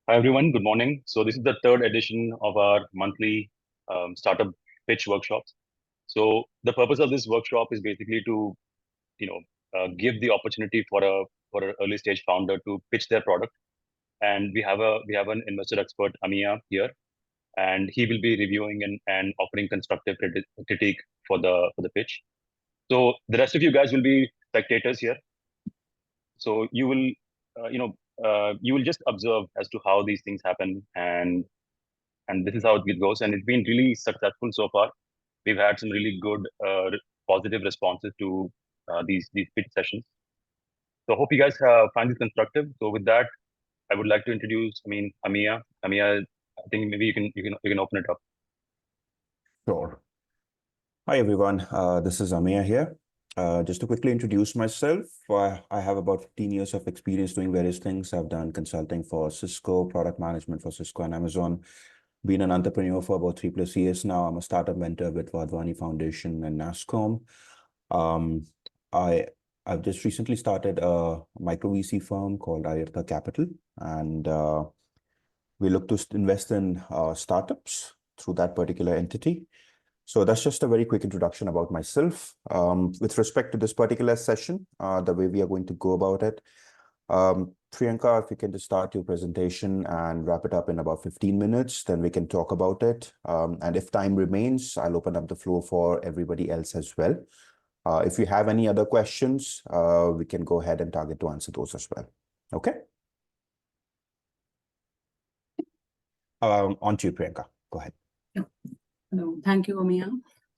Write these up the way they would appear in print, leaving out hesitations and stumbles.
Hi everyone, good morning. So this is the third edition of our monthly startup pitch workshops. So the purpose of this workshop is basically to, give the opportunity for an early stage founder to pitch their product. And we have an investor expert Amiya here, and he will be reviewing and offering constructive critique for the pitch. So the rest of you guys will be spectators here. So you will just observe as to how these things happen and this is how it goes. And it's been really successful so far. We've had some really good positive responses to these pitch sessions. So I hope you guys find this constructive. So with that, I would like to introduce, Amiya. Amiya, I think maybe you can open it up. Sure. Hi, everyone. This is Amiya here. Just to quickly introduce myself, I have about 15 years of experience doing various things. I've done consulting for Cisco, product management for Cisco and Amazon, been an entrepreneur for about 3+ years now. I'm a startup mentor with Vadvani Foundation and NASCOM. I've just recently started a micro VC firm called Ayurtha Capital, and we look to invest in startups through that particular entity. So that's just a very quick introduction about myself. With respect to this particular session, the way we are going to go about it, Priyanka, if you can just start your presentation and wrap it up in about 15 minutes, then we can talk about it. And if time remains, I'll open up the floor for everybody else as well. If you have any other questions, we can go ahead and target to answer those as well. Okay? On to you, Priyanka. Go ahead. Hello, thank you, Amiya.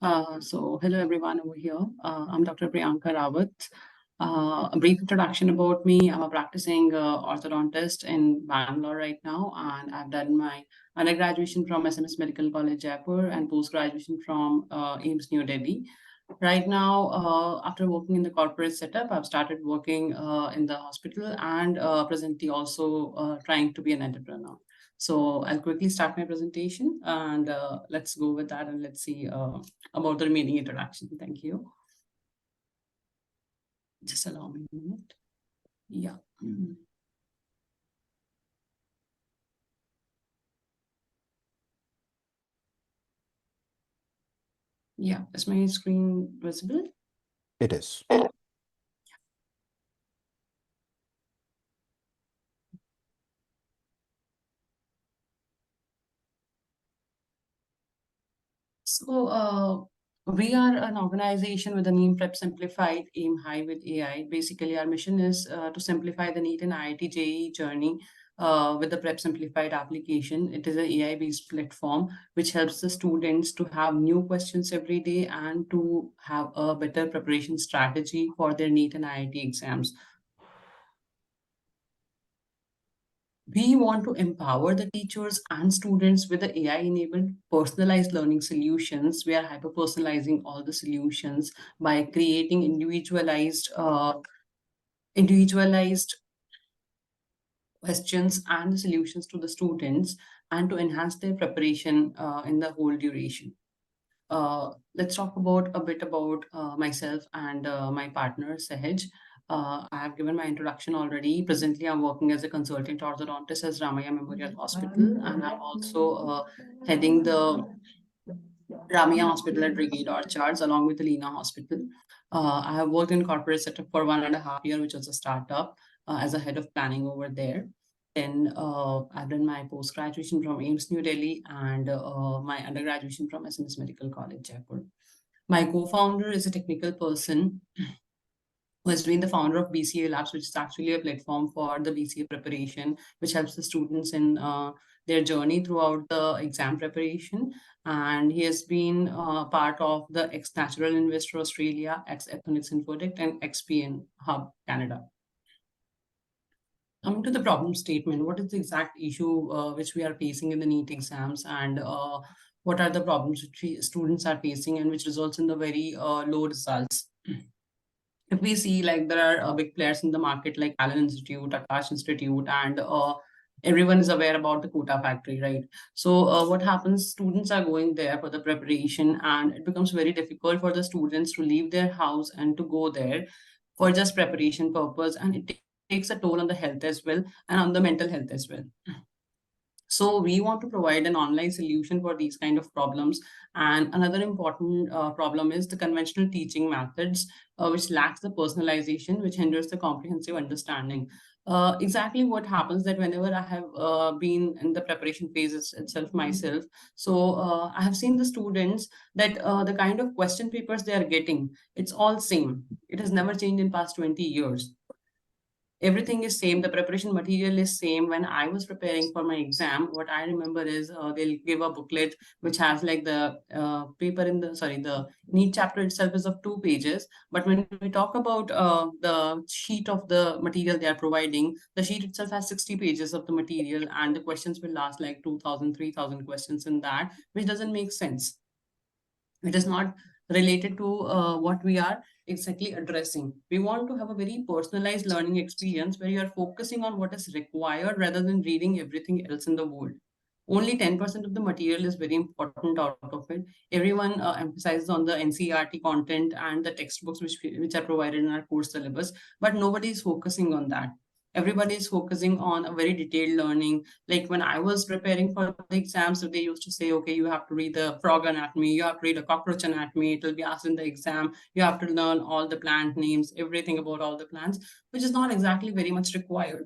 Hello everyone over here. I'm Dr. Priyanka Rawat. A brief introduction about me. I'm a practicing orthodontist in Bangalore right now, and I've done my undergraduate from SMS Medical College, Jaipur, and post-graduation from AIIMS, New Delhi. Right now, after working in the corporate setup, I've started working in the hospital and presently also trying to be an entrepreneur. So I'll quickly start my presentation and let's go with that and let's see about the remaining introduction. Thank you. Just allow me a minute. Yeah. Yeah, is my screen visible? It is. So we are an organization with the name PrepSimplified, aim high with AI. Basically, our mission is to simplify the NEET and IIT JEE journey with the PrepSimplified application. It is an AI-based platform which helps the students to have new questions every day and to have a better preparation strategy for their NEET and IIT exams. We want to empower the teachers and students with the AI-enabled personalized learning solutions. We are hyper-personalizing all the solutions by creating individualized questions and the solutions to the students and to enhance their preparation in the whole duration. Let's talk a bit about myself and my partner, Sahaj. I have given my introduction already. Presently, I'm working as a consultant orthodontist at Amiya Memorial Hospital, and I'm also heading the Amiya Hospital at Brigade Orchards along with the Lena Hospital. I have worked in corporate setup for 1.5 years, which was a startup, as a head of planning over there. Then I've done my post-graduation from AIIMS New Delhi and my undergraduate from SMS Medical College, Jaipur. My co-founder is a technical person who has been the founder of BCA Labs, which is actually a platform for the BCA preparation, which helps the students in their journey throughout the exam preparation. And he has been part of the ex-Natural Investor Australia, ex-Ethonics Infodect, and XPN Hub Canada. Coming to the problem statement, what is the exact issue which we are facing in the NEET exams, and what are the problems which students are facing and which results in the very low results? If we see, like, there are big players in the market like Allen Institute, Akash Institute, and everyone is aware about the quota factory, right? So what happens, students are going there for the preparation and it becomes very difficult for the students to leave their house and to go there for just preparation purpose, and it takes a toll on the health as well and on the mental health as well. So we want to provide an online solution for these kind of problems. And another important problem is the conventional teaching methods, which lacks the personalization, which hinders the comprehensive understanding. Exactly what happens that whenever I have been in the preparation phases itself myself, so I have seen the students that the kind of question papers they are getting, it's all same. It has never changed in past 20 years. Everything is same, the preparation material is same. When I was preparing for my exam, what I remember is they'll give a booklet which has like the paper in the the neat chapter itself is of 2 pages, but when we talk about the sheet of the material they are providing, the sheet itself has 60 pages of the material, and the questions will last like 2000, 3000 questions in that, which doesn't make sense. It is not related to what we are exactly addressing. We want to have a very personalized learning experience where you are focusing on what is required rather than reading everything else in the world. Only 10% of the material is very important out of it. Everyone emphasizes on the NCERT content and the textbooks which are provided in our course syllabus, but nobody is focusing on that. Everybody is focusing on a very detailed learning. Like when I was preparing for the exams, so they used to say, okay, you have to read the frog anatomy, you have to read a cockroach anatomy, it will be asked in the exam, you have to learn all the plant names, everything about all the plants, which is not exactly very much required.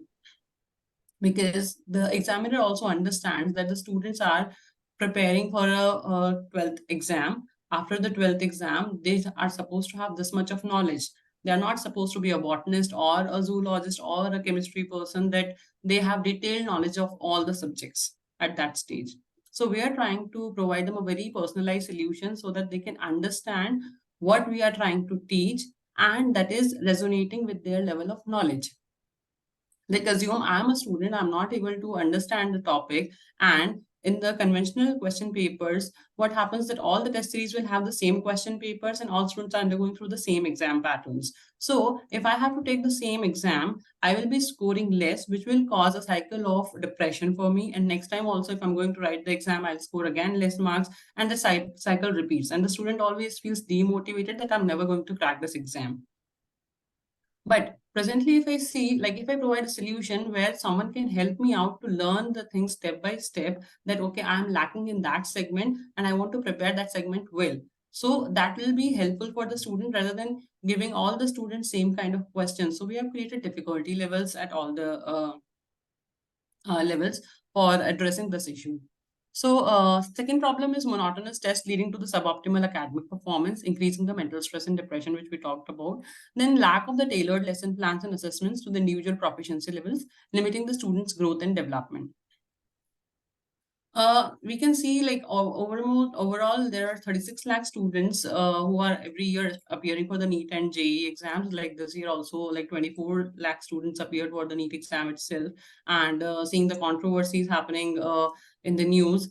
Because the examiner also understands that the students are preparing for a 12th exam. After the 12th exam, they are supposed to have this much of knowledge. They are not supposed to be a botanist or a zoologist or a chemistry person, that they have detailed knowledge of all the subjects at that stage. So we are trying to provide them a very personalized solution so that they can understand what we are trying to teach, and that is resonating with their level of knowledge. Like assume I'm a student, I'm not able to understand the topic, and in the conventional question papers, what happens that all the test series will have the same question papers and all students are undergoing through the same exam patterns. So if I have to take the same exam, I will be scoring less, which will cause a cycle of depression for me. And next time also, if I'm going to write the exam, I'll score again less marks, and the cycle repeats. And the student always feels demotivated that I'm never going to crack this exam. But presently, if I see, like if I provide a solution where someone can help me out to learn the things step by step, that, okay, I'm lacking in that segment and I want to prepare that segment well. So that will be helpful for the student rather than giving all the students same kind of questions. So we have created difficulty levels at all the levels for addressing this issue. So second problem is monotonous tests leading to the suboptimal academic performance, increasing the mental stress and depression, which we talked about. Then lack of the tailored lesson plans and assessments to the individual proficiency levels, limiting the students' growth and development. We can see like overall there are 36 lakh students who are every year appearing for the NEET and JEE exams. Like this year also, like 24 lakh students appeared for the NEET exam itself. And seeing the controversies happening in the news,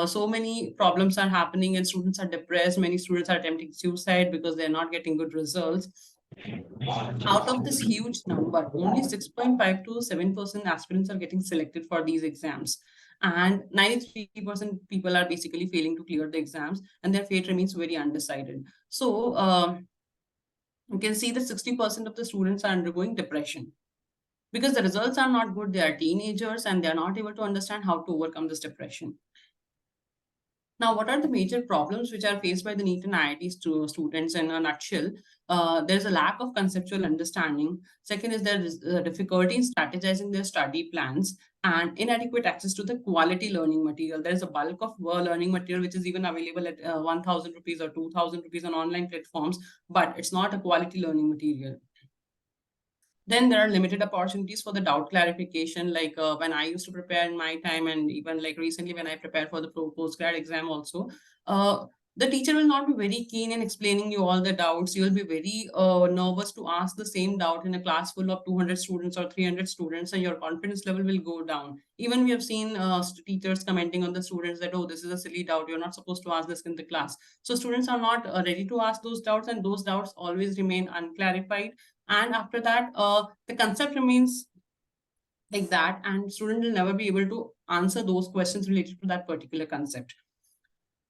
so many problems are happening and students are depressed. Many students are attempting suicide because they're not getting good results. Out of this huge number, only 6.5 to 7% aspirants are getting selected for these exams. And 93% people are basically failing to clear the exams, and their fate remains very undecided. So you can see that 60% of the students are undergoing depression because the results are not good. They are teenagers and they are not able to understand how to overcome this depression. Now, what are the major problems which are faced by the NEET and IIT students in a nutshell? There's a lack of conceptual understanding. Second is there is difficulty in strategizing their study plans and inadequate access to the quality learning material. There is a bulk of learning material which is even available at 1,000 rupees or 2,000 rupees on online platforms, but it's not a quality learning material. Then there are limited opportunities for the doubt clarification. Like when I used to prepare in my time, and even like recently when I prepared for the postgrad exam also, the teacher will not be very keen in explaining you all the doubts. You will be very nervous to ask the same doubt in a class full of 200 students or 300 students, and your confidence level will go down. Even we have seen teachers commenting on the students that, oh, this is a silly doubt, you're not supposed to ask this in the class. So students are not ready to ask those doubts, and those doubts always remain unclarified. And after that, the concept remains like that, and student will never be able to answer those questions related to that particular concept.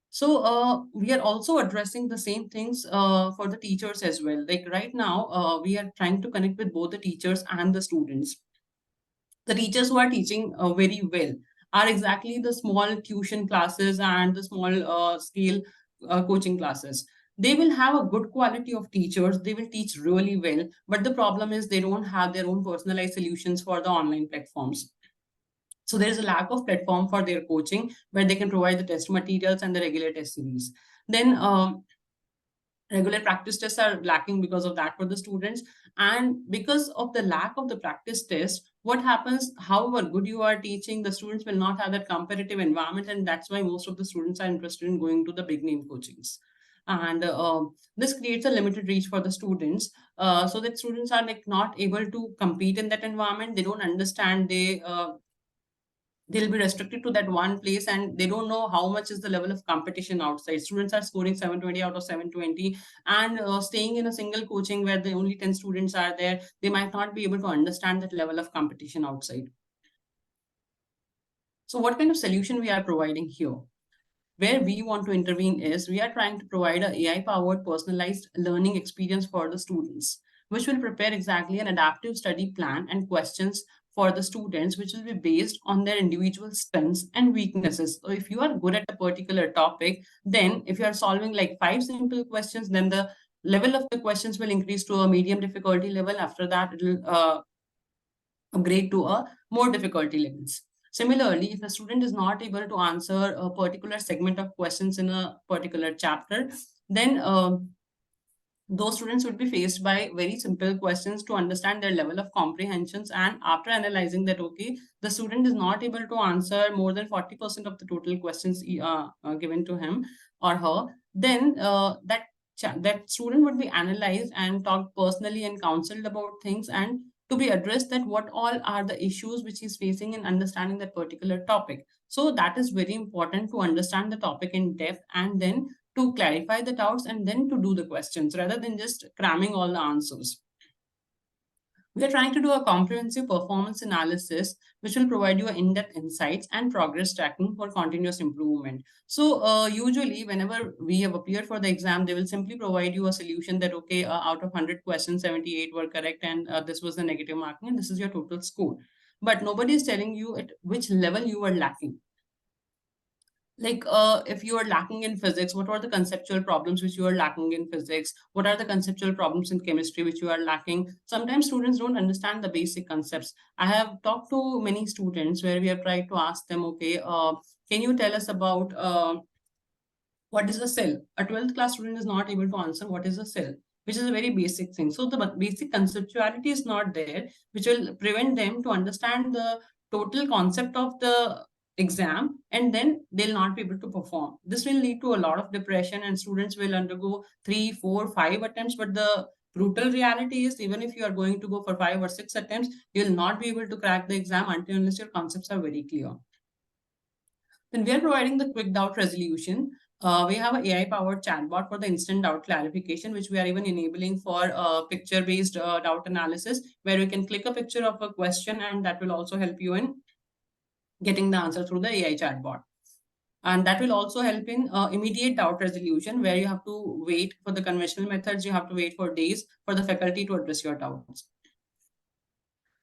So we are also addressing the same things for the teachers as well. Like right now, we are trying to connect with both the teachers and the students. The teachers who are teaching very well are exactly the small tuition classes and the small scale coaching classes. They will have a good quality of teachers, they will teach really well, but the problem is they don't have their own personalized solutions for the online platforms. So there is a lack of platform for their coaching where they can provide the test materials and the regular test series. Then regular practice tests are lacking because of that for the students. And because of the lack of the practice test, what happens, however good you are teaching, the students will not have that competitive environment. And that's why most of the students are interested in going to the big name coachings. And this creates a limited reach for the students, so that students are like not able to compete in that environment. They don't understand, they'll be restricted to that one place, and they don't know how much is the level of competition outside. Students are scoring 720 out of 720, and staying in a single coaching where the only 10 students are there, they might not be able to understand that level of competition outside. So what kind of solution we are providing here? Where we want to intervene is we are trying to provide a AI-powered personalized learning experience for the students, which will prepare exactly an adaptive study plan and questions for the students, which will be based on their individual strengths and weaknesses. So if you are good at a particular topic, then if you are solving like 5 simple questions, then the level of the questions will increase to a medium difficulty level. After that, it will upgrade to a more difficulty levels. Similarly, if a student is not able to answer a particular segment of questions in a particular chapter, then those students would be faced by very simple questions to understand their level of comprehensions. And after analyzing that, okay, the student is not able to answer more than 40% of the total questions given to him or her, then that student would be analyzed and talked personally and counseled about things, and to be addressed that what all are the issues which he's facing in understanding that particular topic. So that is very important, to understand the topic in depth and then to clarify the doubts and then to do the questions rather than just cramming all the answers. We are trying to do a comprehensive performance analysis, which will provide you in-depth insights and progress tracking for continuous improvement. So usually whenever we have appeared for the exam, they will simply provide you a solution that, okay, out of 100 questions, 78 were correct, and this was the negative marking, and this is your total score. But nobody is telling you at which level you are lacking. Like if you are lacking in physics, what are the conceptual problems which you are lacking in physics? What are the conceptual problems in chemistry which you are lacking? Sometimes students don't understand the basic concepts. I have talked to many students where we have tried to ask them, okay, can you tell us about what is a cell? A 12th class student is not able to answer what is a cell, which is a very basic thing. So the basic conceptuality is not there, which will prevent them to understand the total concept of the exam, and then they'll not be able to perform. This will lead to a lot of depression, and students will undergo 3, 4, 5 attempts. But the brutal reality is, even if you are going to go for 5 or 6 attempts, you'll not be able to crack the exam until unless your concepts are very clear. Then we are providing the quick doubt resolution. We have an AI-powered chatbot for the instant doubt clarification, which we are even enabling for picture-based doubt analysis, where you can click a picture of a question, and that will also help you in getting the answer through the AI chatbot. And that will also help in immediate doubt resolution, where you have to wait for the conventional methods. You have to wait for days for the faculty to address your doubts.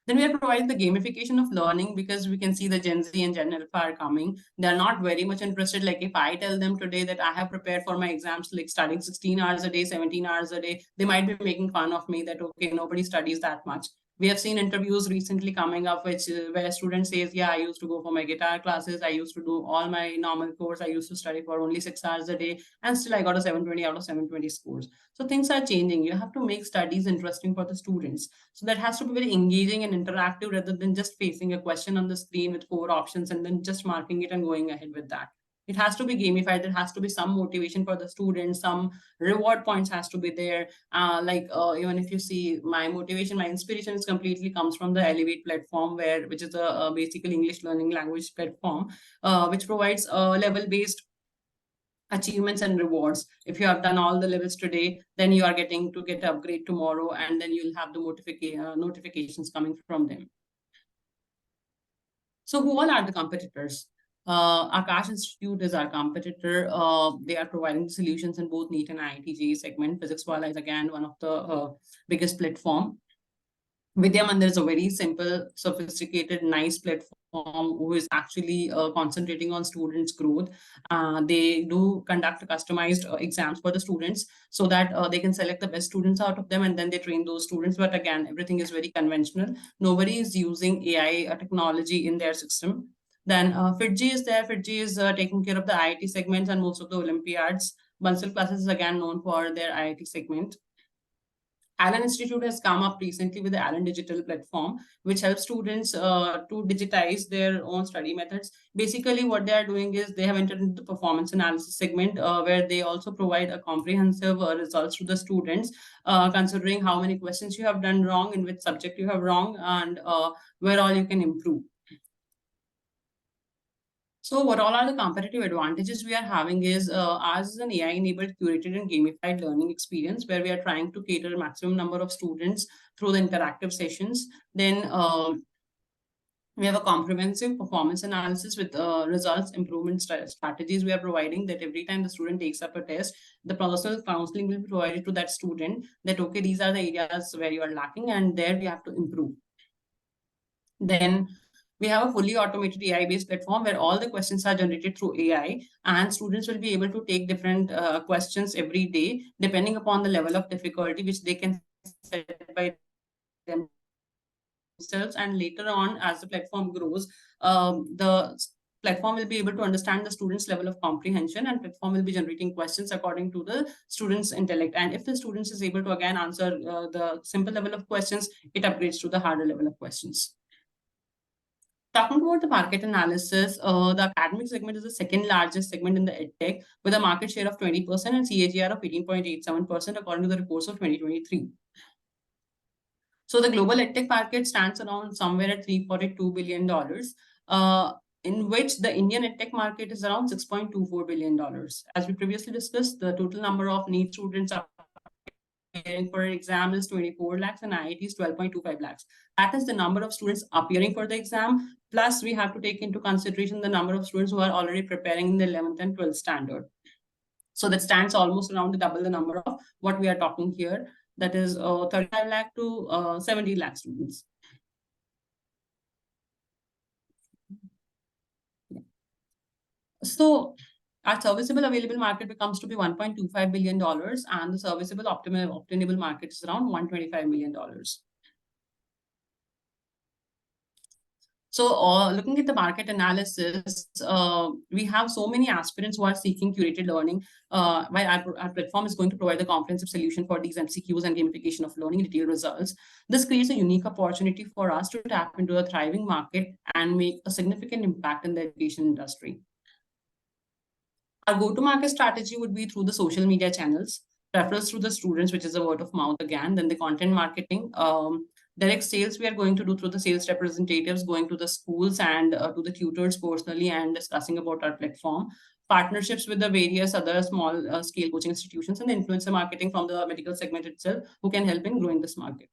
Then we are providing the gamification of learning, because we can see the Gen Z and Gen Alpha are coming. They're not very much interested. Like if I tell them today that I have prepared for my exams, like studying 16 hours a day, 17 hours a day, they might be making fun of me that, okay, nobody studies that much. We have seen interviews recently coming up, which where a student says, yeah, I used to go for my guitar classes. I used to do all my normal course. I used to study for only 6 hours a day, and still I got a 720 out of 720 scores. So things are changing. You have to make studies interesting for the students. So that has to be very engaging and interactive rather than just facing a question on the screen with 4 options and then just marking it and going ahead with that. It has to be gamified. There has to be some motivation for the students. Some reward points has to be there. Even if you see my motivation, my inspiration is completely comes from the Elevate platform, which is a basically English learning language platform, which provides level-based achievements and rewards. If you have done all the levels today, then you are getting to get upgrade tomorrow, and then you'll have the notifications coming from them. So who all are the competitors? Akash Institute is our competitor. They are providing solutions in both NEET and IIT JEE segment. Physics Wala is again one of the biggest platform. Vidya Mandir is a very simple, sophisticated, nice platform who is actually concentrating on students' growth. They do conduct customized exams for the students so that they can select the best students out of them and then they train those students. But again, everything is very conventional. Nobody is using AI technology in their system. Then FitG is there. FitG is taking care of the IIT segments and most of the Olympiads. Bansal Classes is again known for their IIT segment. Allen Institute has come up recently with the Allen Digital platform, which helps students to digitize their own study methods. Basically, what they are doing is they have entered into the performance analysis segment, where they also provide a comprehensive results to the students, considering how many questions you have done wrong, in which subject you have wrong, and where all you can improve. So what all are the competitive advantages we are having is ours is an AI-enabled, curated and gamified learning experience where we are trying to cater a maximum number of students through the interactive sessions. Then we have a comprehensive performance analysis with results improvement strategies we are providing that every time the student takes up a test, the personal counseling will be provided to that student that, okay, these are the areas where you are lacking and there we have to improve. Then we have a fully automated AI-based platform where all the questions are generated through AI and students will be able to take different questions every day, depending upon the level of difficulty, which they can set by themselves. And later on, as the platform grows, the platform will be able to understand the student's level of comprehension and platform will be generating questions according to the student's intellect. And if the student is able to again answer the simple level of questions, it upgrades to the harder level of questions. Talking about the market analysis, the academic segment is the second largest segment in the EdTech with a market share of 20% and CAGR of 18.87% according to the reports of 2023. So the global EdTech market stands around somewhere at $342 billion, in which the Indian EdTech market is around $6.24 billion. As we previously discussed, the total number of NEET students are appearing for exam is 24 lakhs and IIT is 12.25 lakhs. That is the number of students appearing for the exam. Plus, we have to take into consideration the number of students who are already preparing in the 11th and 12th standard. So that stands almost around double the number of what we are talking here. That is 35 lakh to 70 lakh students. So our serviceable available market becomes to be $1.25 billion and the serviceable obtainable market is around $125 million. So looking at the market analysis, we have so many aspirants who are seeking curated learning. While our platform is going to provide a comprehensive solution for these MCQs and gamification of learning detailed results. This creates a unique opportunity for us to tap into a thriving market and make a significant impact in the education industry. Our go-to-market strategy would be through the social media channels, referrals through the students, which is a word of mouth again, then the content marketing, direct sales we are going to do through the sales representatives, going to the schools and to the tutors personally and discussing about our platform, partnerships with the various other small scale coaching institutions and the influencer marketing from the medical segment itself who can help in growing this market.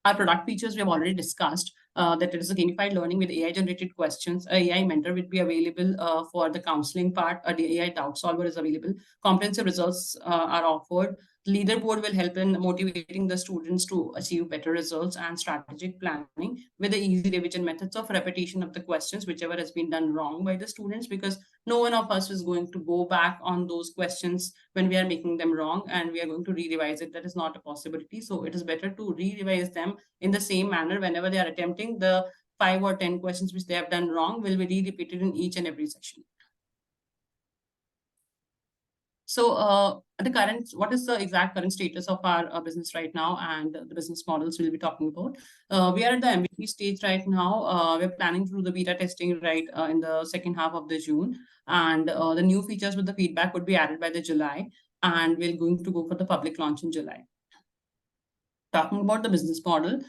Our product features we have already discussed, that it is a gamified learning with AI-generated questions. A AI mentor will be available for the counseling part. A AI doubt solver is available. Comprehensive results are offered. Leaderboard will help in motivating the students to achieve better results and strategic planning with the easy revision methods of repetition of the questions, whichever has been done wrong by the students, because no one of us is going to go back on those questions when we are making them wrong and we are going to re-revise it. That is not a possibility. So it is better to re-revise them in the same manner whenever they are attempting. The 5 or 10 questions which they have done wrong will be re-repeated in each and every session. So what is the exact current status of our business right now and the business models we'll be talking about? We are at the MVP stage right now. We're planning to do the beta testing right in the second half of the June. And the new features with the feedback would be added by the July. And we're going to go for the public launch in July. Talking about the business model,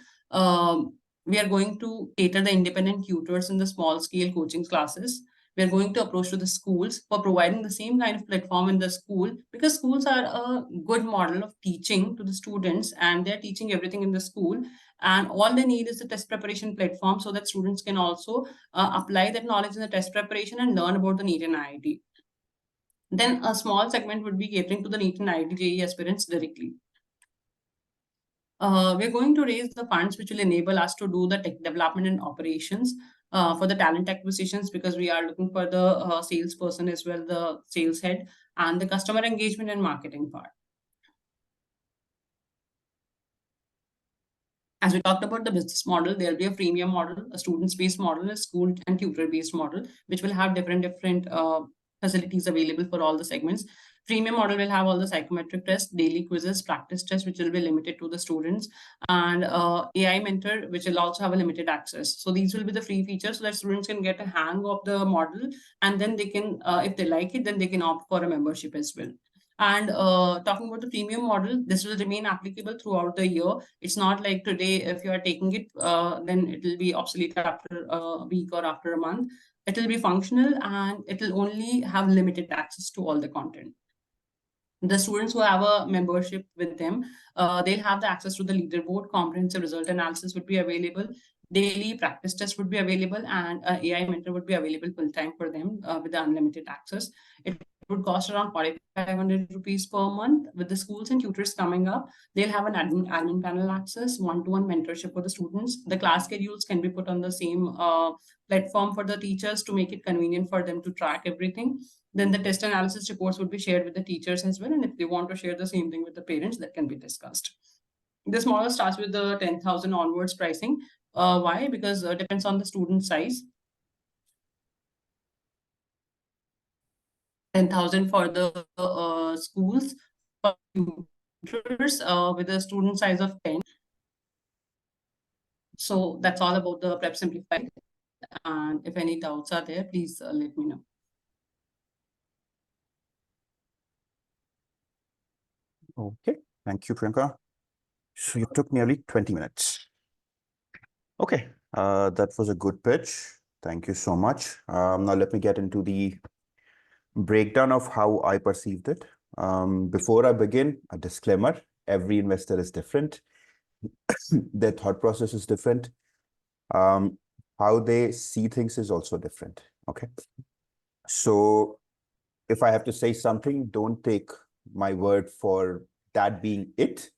we are going to cater the independent tutors in the small scale coaching classes. We're going to approach to the schools for providing the same kind of platform in the school, because schools are a good model of teaching to the students and they're teaching everything in the school. And all they need is a test preparation platform so that students can also apply that knowledge in the test preparation and learn about the NEET and IIT. Then a small segment would be catering to the NEET and IIT JEE aspirants directly. We're going to raise the funds which will enable us to do the tech development and operations for the talent acquisitions, because we are looking for the salesperson as well, the sales head, and the customer engagement and marketing part. As we talked about the business model, there'll be a freemium model, a student-based model, a school and tutor-based model, which will have different facilities available for all the segments. Premium model will have all the psychometric tests, daily quizzes, practice tests, which will be limited to the students, and AI mentor, which will also have a limited access. So these will be the free features so that students can get a hang of the model, and then they can, if they like it, then they can opt for a membership as well. And talking about the premium model, this will remain applicable throughout the year. It's not like today, if you are taking it, then it will be obsolete after a week or after a month. It will be functional and it will only have limited access to all the content. The students who have a membership with them, they'll have the access to the leaderboard, comprehensive result analysis would be available, daily practice test would be available, and AI mentor would be available full time for them with the unlimited access. It would cost around 4,500 rupees per month. With the schools and tutors coming up, they'll have an admin panel access, one-to-one mentorship for the students. The class schedules can be put on the same platform for the teachers to make it convenient for them to track everything. Then the test analysis reports would be shared with the teachers as well. And if they want to share the same thing with the parents, that can be discussed. This model starts with the 10,000 onwards pricing. Why? Because it depends on the student size. 10,000 for the schools, for tutors with a student size of 10. So that's all about the PrepSimplified. And if any doubts are there, please let me know. Okay, thank you, Priyanka. So you took nearly 20 minutes. Okay, that was a good pitch. Thank you so much. Now let me get into the breakdown of how I perceived it. Before I begin, a disclaimer: every investor is different. Their thought process is different. How they see things is also different. Okay. So if I have to say something, don't take my word for that being it.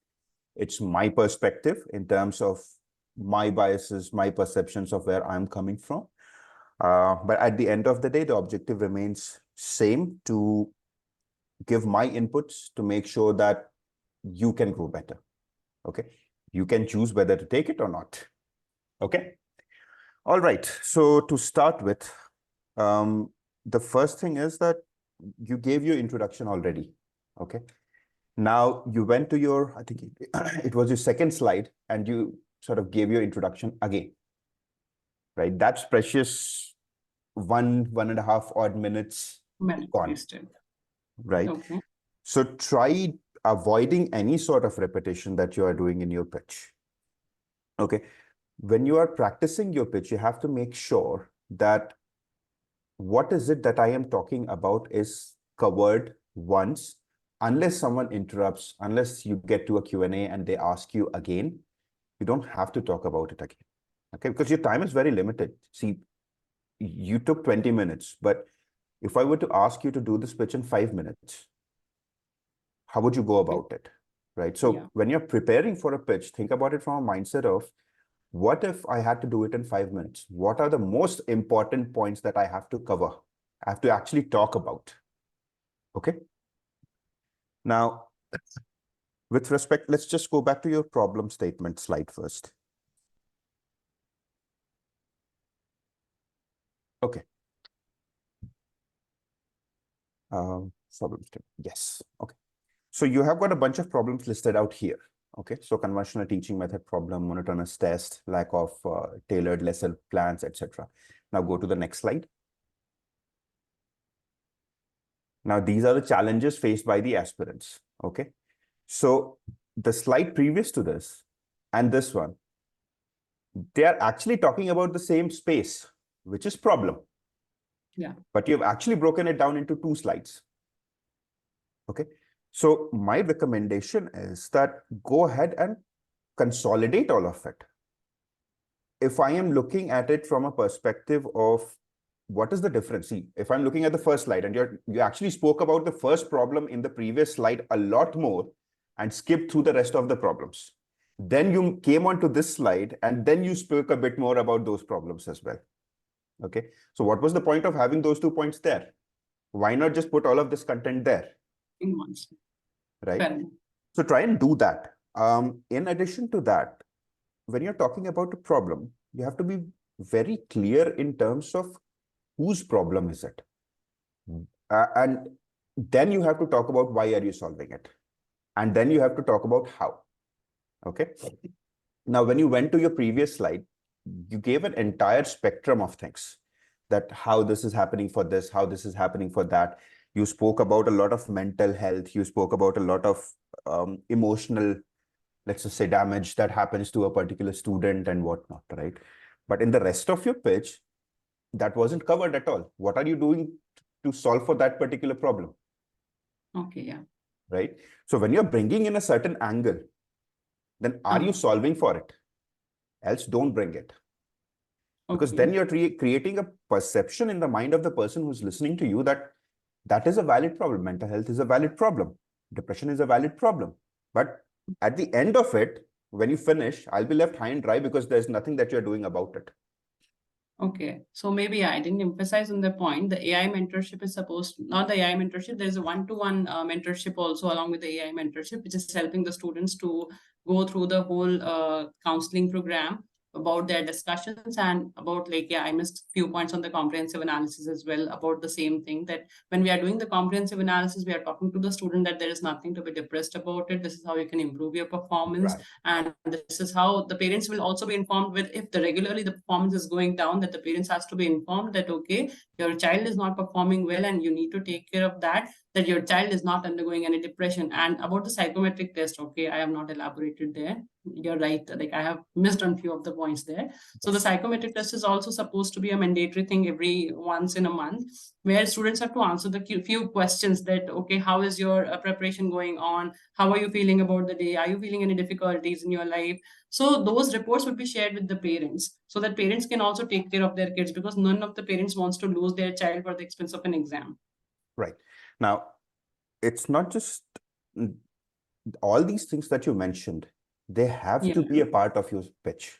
It's my perspective in terms of my biases, my perceptions of where I'm coming from. But at the end of the day, the objective remains same: to give my inputs to make sure that you can grow better. Okay. You can choose whether to take it or not. Okay. All right. So to start with, the first thing is that you gave your introduction already. Okay. Now you went to your, I think it was your second slide, and you sort of gave your introduction again. Right. That's precious 1.5 odd minutes gone. Wasted. Right. Okay. So try avoiding any sort of repetition that you are doing in your pitch. Okay. When you are practicing your pitch, you have to make sure that what is it that I am talking about is covered once, unless someone interrupts, unless you get to a Q&A and they ask you again, you don't have to talk about it again. Okay, because your time is very limited. See, you took 20 minutes, but if I were to ask you to do this pitch in 5 minutes, how would you go about it? Right. So when you're preparing for a pitch, think about it from a mindset of, what if I had to do it in 5 minutes? What are the most important points that I have to cover? I have to actually talk about. Okay. Now, with respect, let's just go back to your problem statement slide first. Okay. Problem statement. Yes. Okay. So you have got a bunch of problems listed out here. Okay. So conventional teaching method problem, monotonous test, lack of tailored lesson plans, etc. Now go to the next slide. Now, these are the challenges faced by the aspirants. Okay. So the slide previous to this and this one, they are actually talking about the same space, which is problem. Yeah. But you've actually broken it down into 2 slides. Okay. So my recommendation is that go ahead and consolidate all of it. If I am looking at it from a perspective of what is the difference? See, if I'm looking at the first slide and you actually spoke about the first problem in the previous slide a lot more and skipped through the rest of the problems. Then you came onto this slide and then you spoke a bit more about those problems as well. Okay. So what was the point of having those 2 points there? Why not just put all of this content there? In one slide. Right. Fair enough. So try and do that. In addition to that, when you're talking about a problem, you have to be very clear in terms of whose problem is it. And then you have to talk about why are you solving it. And then you have to talk about how. Okay. Now, when you went to your previous slide, you gave an entire spectrum of things, that how this is happening for this, how this is happening for that. You spoke about a lot of mental health. You spoke about a lot of emotional, let's just say, damage that happens to a particular student and whatnot, right? But in the rest of your pitch, that wasn't covered at all. What are you doing to solve for that particular problem? Okay, yeah. Right? So when you're bringing in a certain angle, then are you solving for it? Else don't bring it. Because then you're creating a perception in the mind of the person who's listening to you that that is a valid problem. Mental health is a valid problem. Depression is a valid problem. But at the end of it, when you finish, I'll be left high and dry because there's nothing that you're doing about it. Okay, so maybe I didn't emphasize on the point. The AI mentorship is not the AI mentorship, there's a one-to-one mentorship also along with the AI mentorship, which is helping the students to go through the whole counseling program about their discussions and about I missed a few points on the comprehensive analysis as well about the same thing, that when we are doing the comprehensive analysis, we are talking to the student that there is nothing to be depressed about it. This is how you can improve your performance. Right. And this is how the parents will also be informed with, if regularly the performance is going down, that the parents has to be informed that, okay, your child is not performing well and you need to take care of that your child is not undergoing any depression. And about the psychometric test, okay, I have not elaborated there. You're right. I have missed on few of the points there. So the psychometric test is also supposed to be a mandatory thing every once in a month, where students have to answer the few questions that, okay, how is your preparation going on? How are you feeling about the day? Are you feeling any difficulties in your life? So those reports would be shared with the parents so that parents can also take care of their kids, because none of the parents wants to lose their child for the expense of an exam. Right. Now, it's not just all these things that you mentioned, they have to be a part of your pitch.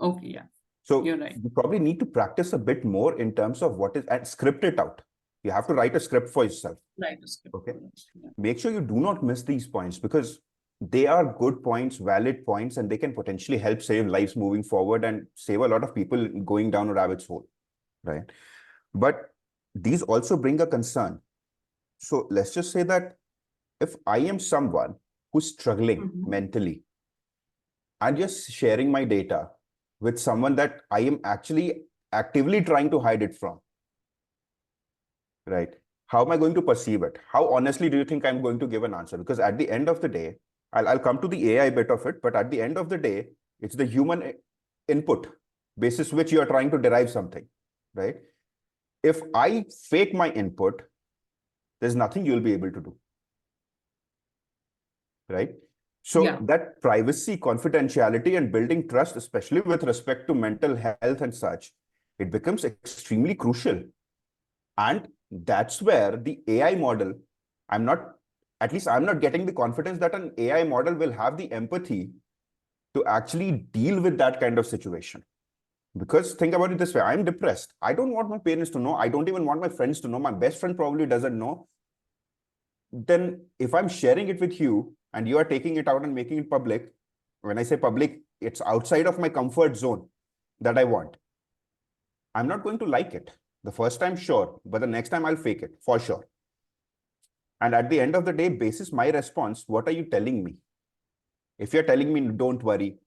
Okay, yeah. So you're right. You probably need to practice a bit more in terms of what is, and script it out. You have to write a script for yourself. Write a script. Okay. Yeah. Make sure you do not miss these points, because they are good points, valid points, and they can potentially help save lives moving forward and save a lot of people going down a rabbit's hole, right? But these also bring a concern. So let's just say that if I am someone who's struggling mentally, and just sharing my data with someone that I am actually actively trying to hide it from, right? How am I going to perceive it? How honestly do you think I'm going to give an answer? Because at the end of the day, I'll come to the AI bit of it, but at the end of the day, it's the human input basis which you are trying to derive something, right? If I fake my input, there's nothing you'll be able to do, right? So that privacy, confidentiality, and building trust, especially with respect to mental health and such, it becomes extremely crucial. And that's where the AI model, I'm not getting the confidence that an AI model will have the empathy to actually deal with that kind of situation. Because think about it this way, I'm depressed. I don't want my parents to know. I don't even want my friends to know. My best friend probably doesn't know. Then if I'm sharing it with you and you are taking it out and making it public, when I say public, it's outside of my comfort zone that I want. I'm not going to like it. The first time, sure, but the next time I'll fake it for sure. And at the end of the day, basis my response, what are you telling me? If you're telling me, don't worry,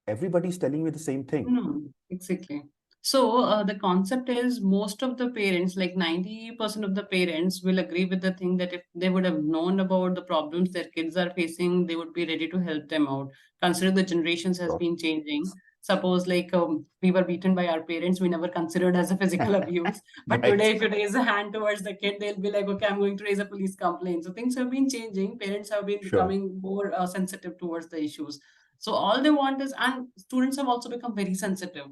everybody's telling me the same thing. No, exactly. So the concept is, most of the parents, like 90% of the parents, will agree with the thing that if they would have known about the problems their kids are facing, they would be ready to help them out. Consider the generations has been changing. Suppose we were beaten by our parents, we never considered as a physical abuse. But today, if you raise a hand towards the kid, they'll be like, okay, I'm going to raise a police complaint. So things have been changing. Parents have been becoming more sensitive towards the issues. So all they want is, and students have also become very sensitive.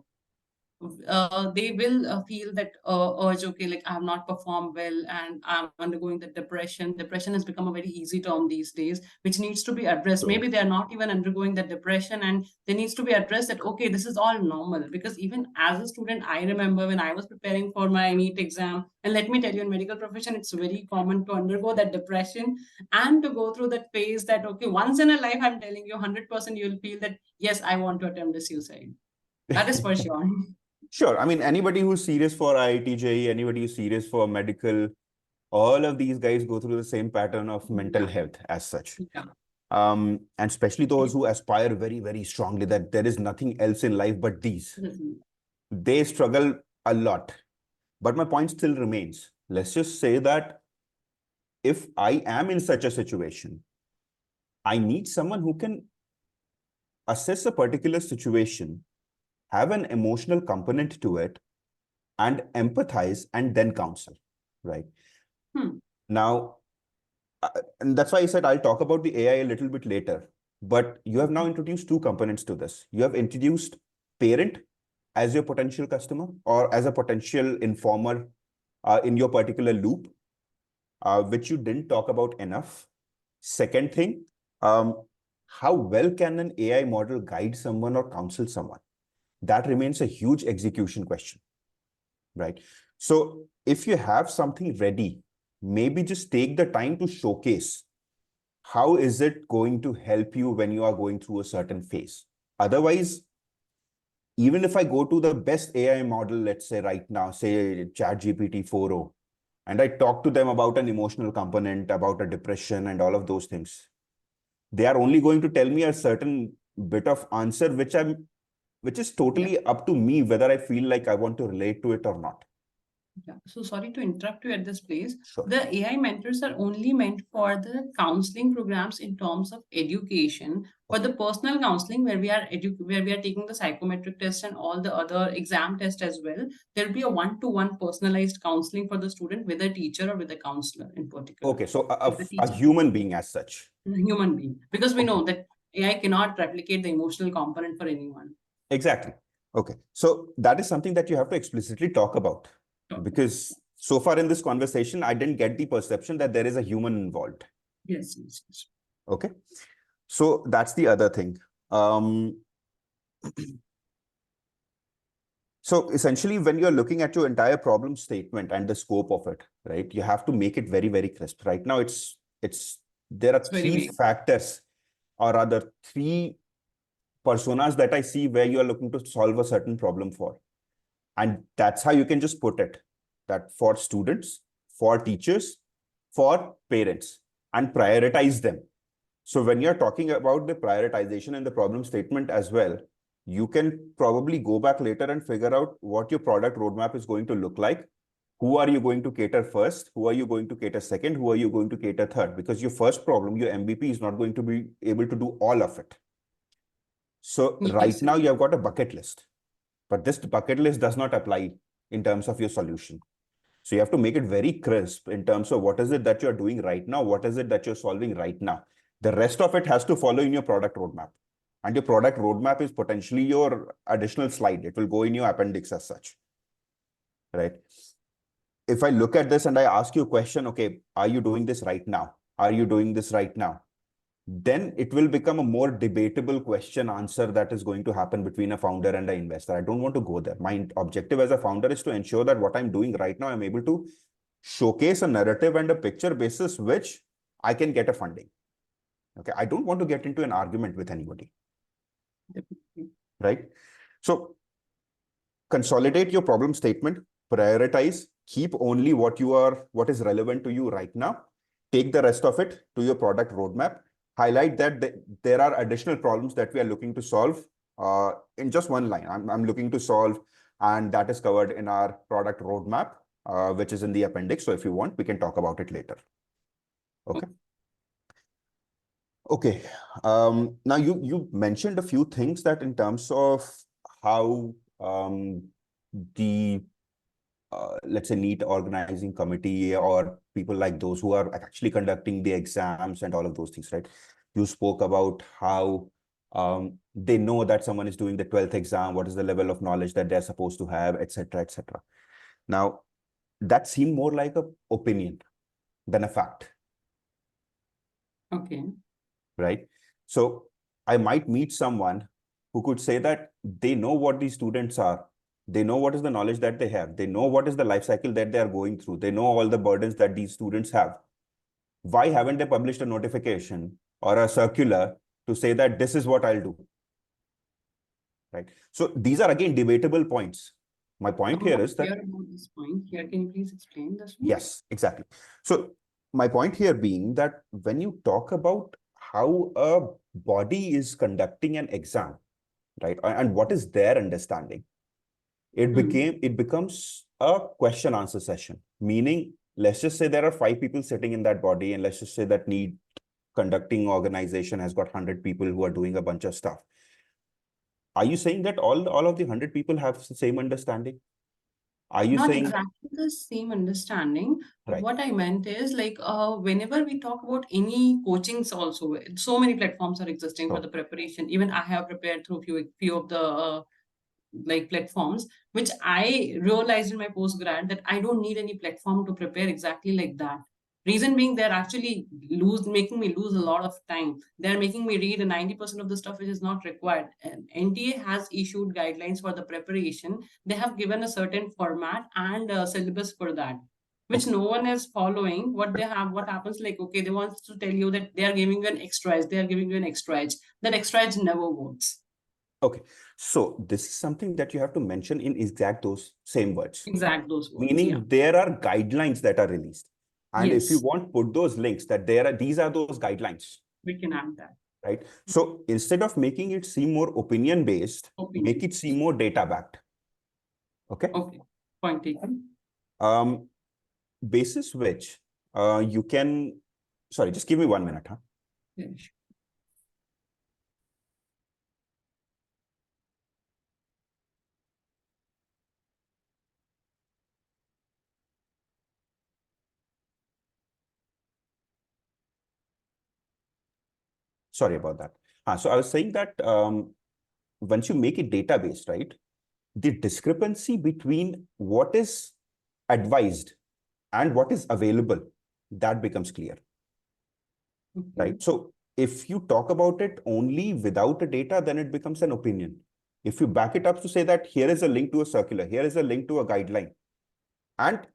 they will feel that urge, okay, like I have not performed well and I'm undergoing the depression. Depression has become a very easy term these days, which needs to be addressed. So, Maybe they're not even undergoing the depression and they needs to be addressed that, okay, this is all normal. Because even as a student, I remember when I was preparing for my NEET exam, and let me tell you, in medical profession, it's very common to undergo that depression and to go through that phase that, okay, once in a life, I'm telling you, 100% you'll feel that, yes, I want to attempt the suicide. That is for sure. sure. I mean, anybody who's serious for IIT JEE, anybody who's serious for medical, all of these guys go through the same pattern of mental Yeah. health as such. Yeah. And especially those who aspire very, very strongly that there is nothing else in life but these. They struggle a lot. But my point still remains. Let's just say that if I am in such a situation, I need someone who can assess a particular situation, have an emotional component to it, and empathize and then counsel, right? Now, and that's why I said I'll talk about the AI a little bit later. But you have now introduced two components to this. You have introduced parent as your potential customer or as a potential informer in your particular loop, which you didn't talk about enough. Second thing, how well can an AI model guide someone or counsel someone? That remains a huge execution question, right? So if you have something ready, maybe just take the time to showcase how is it going to help you when you are going through a certain phase. Otherwise, even if I go to the best AI model, let's say right now, say ChatGPT 4.0, and I talk to them about an emotional component, about a depression and all of those things, they are only going to tell me a certain bit of answer, which is totally up to me whether I feel like I want to relate to it or not. Yeah. So sorry to interrupt you at this place. Sure. The AI mentors are only meant for the counseling programs in terms of education. For the personal counseling, where we are taking the psychometric test and all the other exam tests as well, there will be a one-to-one personalized counseling for the student with a teacher or with a counselor in particular. Okay, so With the a teacher, human being as such. a human being, because we Okay. know that AI cannot replicate the emotional component for anyone. Exactly. Okay, so that is something that you have to explicitly talk about. Because so far in this conversation, I didn't get the perception that there is a human involved. Yes, yes, yes. Okay. So that's the other thing. So essentially, when you're looking at your entire problem statement and the scope of it, right, you have to make it very, very crisp. Right now, there are very three vague. factors, or rather three personas that I see where you are looking to solve a certain problem for. And that's how you can just put it, that for students, for teachers, for parents, and prioritize them. So when you're talking about the prioritization and the problem statement as well, you can probably go back later and figure out what your product roadmap is going to look like. Who are you going to cater first? Who are you going to cater second? Who are you going to cater third? Because your first problem, your MVP, is not going to be able to do all of it. So right now you have got a bucket list. But this bucket list does not apply in terms of your solution. So you have to make it very crisp in terms of what is it that you're doing right now? What is it that you're solving right now? The rest of it has to follow in your product roadmap. And your product roadmap is potentially your additional slide. It will go in your appendix as such, right? If I look at this and I ask you a question, okay, are you doing this right now? Are you doing this right now? Then it will become a more debatable question answer that is going to happen between a founder and an investor. I don't want to go there. My objective as a founder is to ensure that what I'm doing right now, I'm able to showcase a narrative and a picture basis which I can get a funding. Okay, I don't want to get into an argument with anybody. Right? So consolidate your problem statement, prioritize, keep only what is relevant to you right now, take the rest of it to your product roadmap, highlight that there are additional problems that we are looking to solve in just one line. I'm looking to solve, and that is covered in our product roadmap, which is in the appendix. So if you want, we can talk about it later. Okay. Okay. Now you mentioned a few things that in terms of how the let's say NEET organizing committee or people like those who are actually conducting the exams and all of those things, right? You spoke about how They know that someone is doing the 12th exam, what is the level of knowledge that they're supposed to have, etc., etc. Now, that seemed more like a opinion than a fact. Okay. Right? So I might meet someone who could say that they know what these students are. They know what is the knowledge that they have. They know what is the life cycle that they are going through. They know all the burdens that these students have. Why haven't they published a notification or a circular to say that this is what I'll do? Right. So these are again debatable points. My point here is that about this point here, can you please explain this one? yes, exactly. So my point here being that when you talk about how a body is conducting an exam, right, and what is their understanding, it becomes a question answer session. Meaning, let's just say there are 5 people sitting in that body, and let's just say that NEET conducting organization has got 100 people who are doing a bunch of stuff. Are you saying that all of the 100 people have the same understanding? Are you Not saying exactly the same understanding. right? What I meant is like whenever we talk about any coachings also, so many platforms are existing for Sure. the preparation. Even I have prepared through few of the like platforms, which I realized in my postgrad that I don't need any platform to prepare exactly like that. Reason being, they're actually making me lose a lot of time. They're making me read 90% of the stuff which is not required. And NTA has issued guidelines for the preparation. They have given a certain format and a syllabus for that, which no one is following. What happens, like, okay, they want to tell you that they are giving you an extra edge, they are giving you an extra edge. That extra edge never works. Okay, so this is something that you have to mention in exact those same words. Exact those words. Meaning Yeah. there are guidelines that are released. And if you Yes, want, put those links that these are those guidelines, we can add that. right? So instead of making it seem more opinion based, make it seem more data backed. Okay. Okay. Point taken. Basis which you can, sorry, just give me 1 minute, huh? Yeah, sure. Sorry about that. So I was saying that once you make it data-based, right, the discrepancy between what is advised and what is available, that becomes clear, right? So if you talk about it only without the data, then it becomes an opinion. If you back it up to say that here is a link to a circular, here is a link to a guideline, and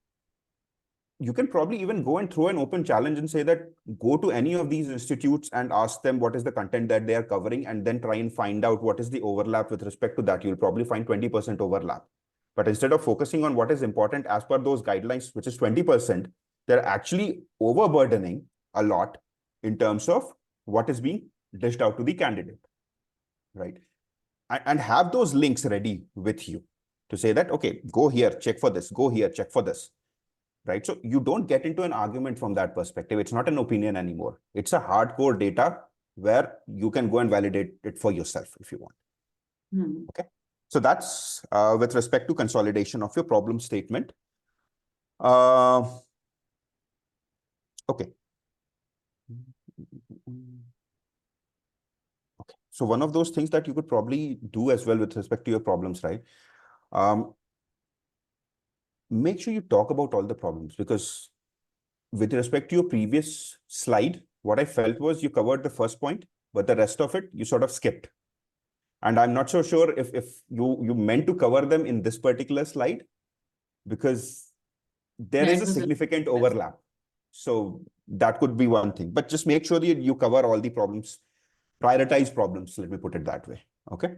you can probably even go and throw an open challenge and say that go to any of these institutes and ask them what is the content that they are covering, and then try and find out what is the overlap with respect to that. You'll probably find 20% overlap. But instead of focusing on what is important as per those guidelines, which is 20%, they're actually overburdening a lot in terms of what is being dished out to the candidate, right? And have those links ready with you to say that, okay, go here, check for this, go here, check for this. Right? So you don't get into an argument from that perspective. It's not an opinion anymore. It's a hardcore data where you can go and validate it for yourself if you want. Okay. So that's with respect to consolidation of your problem statement. Okay. Okay. So one of those things that you could probably do as well with respect to your problems, right? Make sure you talk about all the problems, because with respect to your previous slide, what I felt was you covered the first point, but the rest of it you sort of skipped. And I'm not so sure if you meant to cover them in this particular slide, because there is a significant overlap. So that could be one thing, but just make sure that you cover all the problems, prioritize problems. Let me put it that way. Okay.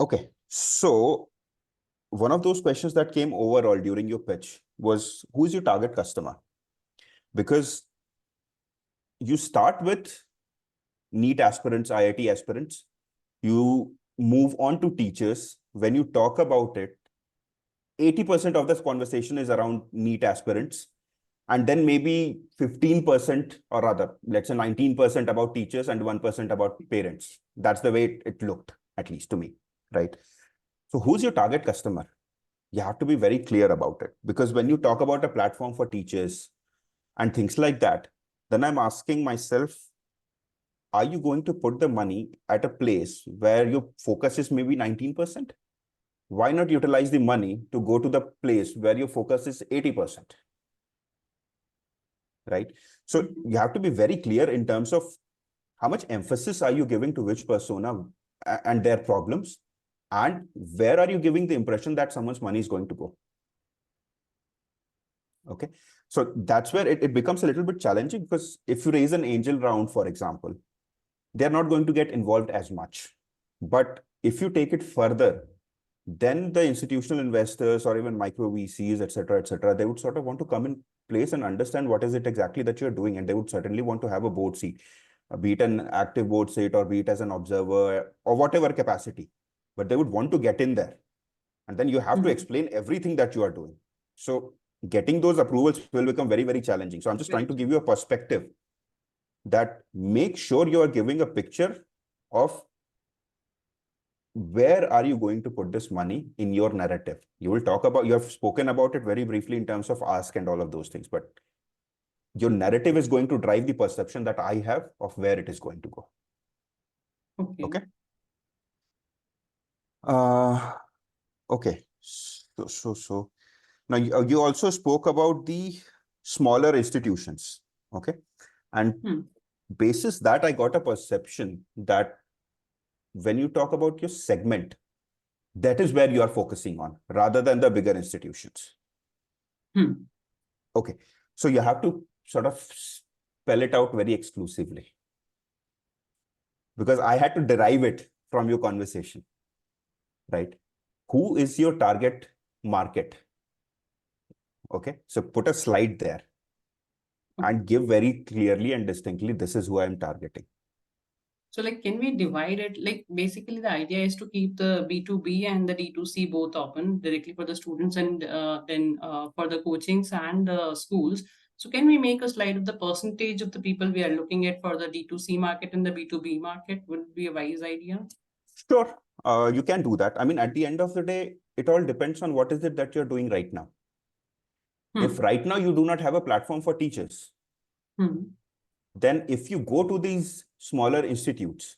Okay. So one of those questions that came overall during your pitch was, who is your target customer? Because you start with NEET aspirants, IIT aspirants, you move on to teachers. When you talk about it, 80% of this conversation is around NEET aspirants, and then maybe 15%, or rather, let's say 19% about teachers and 1% about parents. That's the way it looked, at least to me, right? So who's your target customer? You have to be very clear about it, because when you talk about a platform for teachers and things like that, then I'm asking myself, are you going to put the money at a place where your focus is maybe 19%? Why not utilize the money to go to the place where your focus is 80%? Right? So you have to be very clear in terms of how much emphasis are you giving to which persona and their problems, and where are you giving the impression that someone's money is going to go? Okay. So that's where it becomes a little bit challenging, because if you raise an angel round, for example, they're not going to get involved as much. But if you take it further, then the institutional investors or even micro VCs, et cetera, they would sort of want to come in place and understand what is it exactly that you're doing. And they would certainly want to have a board seat, be it an active board seat or be it as an observer or whatever capacity. But they would want to get in there. And then you have to explain everything that you are doing. So getting those approvals will become very, very challenging. So I'm just trying to give you a perspective that make sure you are giving a picture of where are you going to put this money in your narrative. You will talk about, you have spoken about it very briefly in terms of ask and all of those things, but your narrative is going to drive the perception that I have of where it is going to go. Okay. Okay. So now you also spoke about the smaller institutions. Okay. And basis that, I got a perception that when you talk about your segment, that is where you are focusing on rather than the bigger institutions. Okay. So you have to sort of spell it out very exclusively, because I had to derive it from your conversation, right? Who is your target market? Okay. So put a slide there and give very clearly and distinctly, this is who I'm targeting. So like, can we divide it? Like basically the idea is to keep the B2B and the D2C both open directly for the students and then for the coachings and schools. So can we make a slide of the percentage of the people we are looking at for the D2C market and the B2B market? Would be a wise idea. Sure. You can do that. I mean, at the end of the day, it all depends on what is it that you're doing right now. If right now you do not have a platform for teachers, then if you go to these smaller institutes,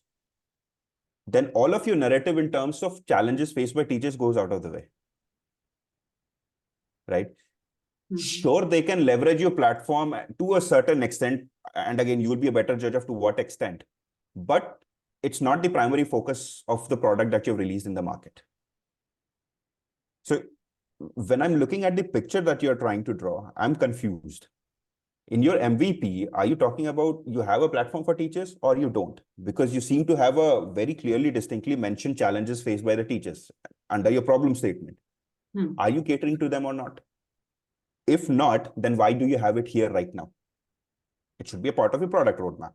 then all of your narrative in terms of challenges faced by teachers goes out of the way. Right? Sure, they can leverage your platform to a certain extent. And again, you will be a better judge of to what extent. But it's not the primary focus of the product that you've released in the market. So when I'm looking at the picture that you're trying to draw, I'm confused. In your MVP, are you talking about you have a platform for teachers or you don't? Because you seem to have a very clearly, distinctly mentioned challenges faced by the teachers under your problem statement. Are you catering to them or not? If not, then why do you have it here right now? It should be a part of your product roadmap.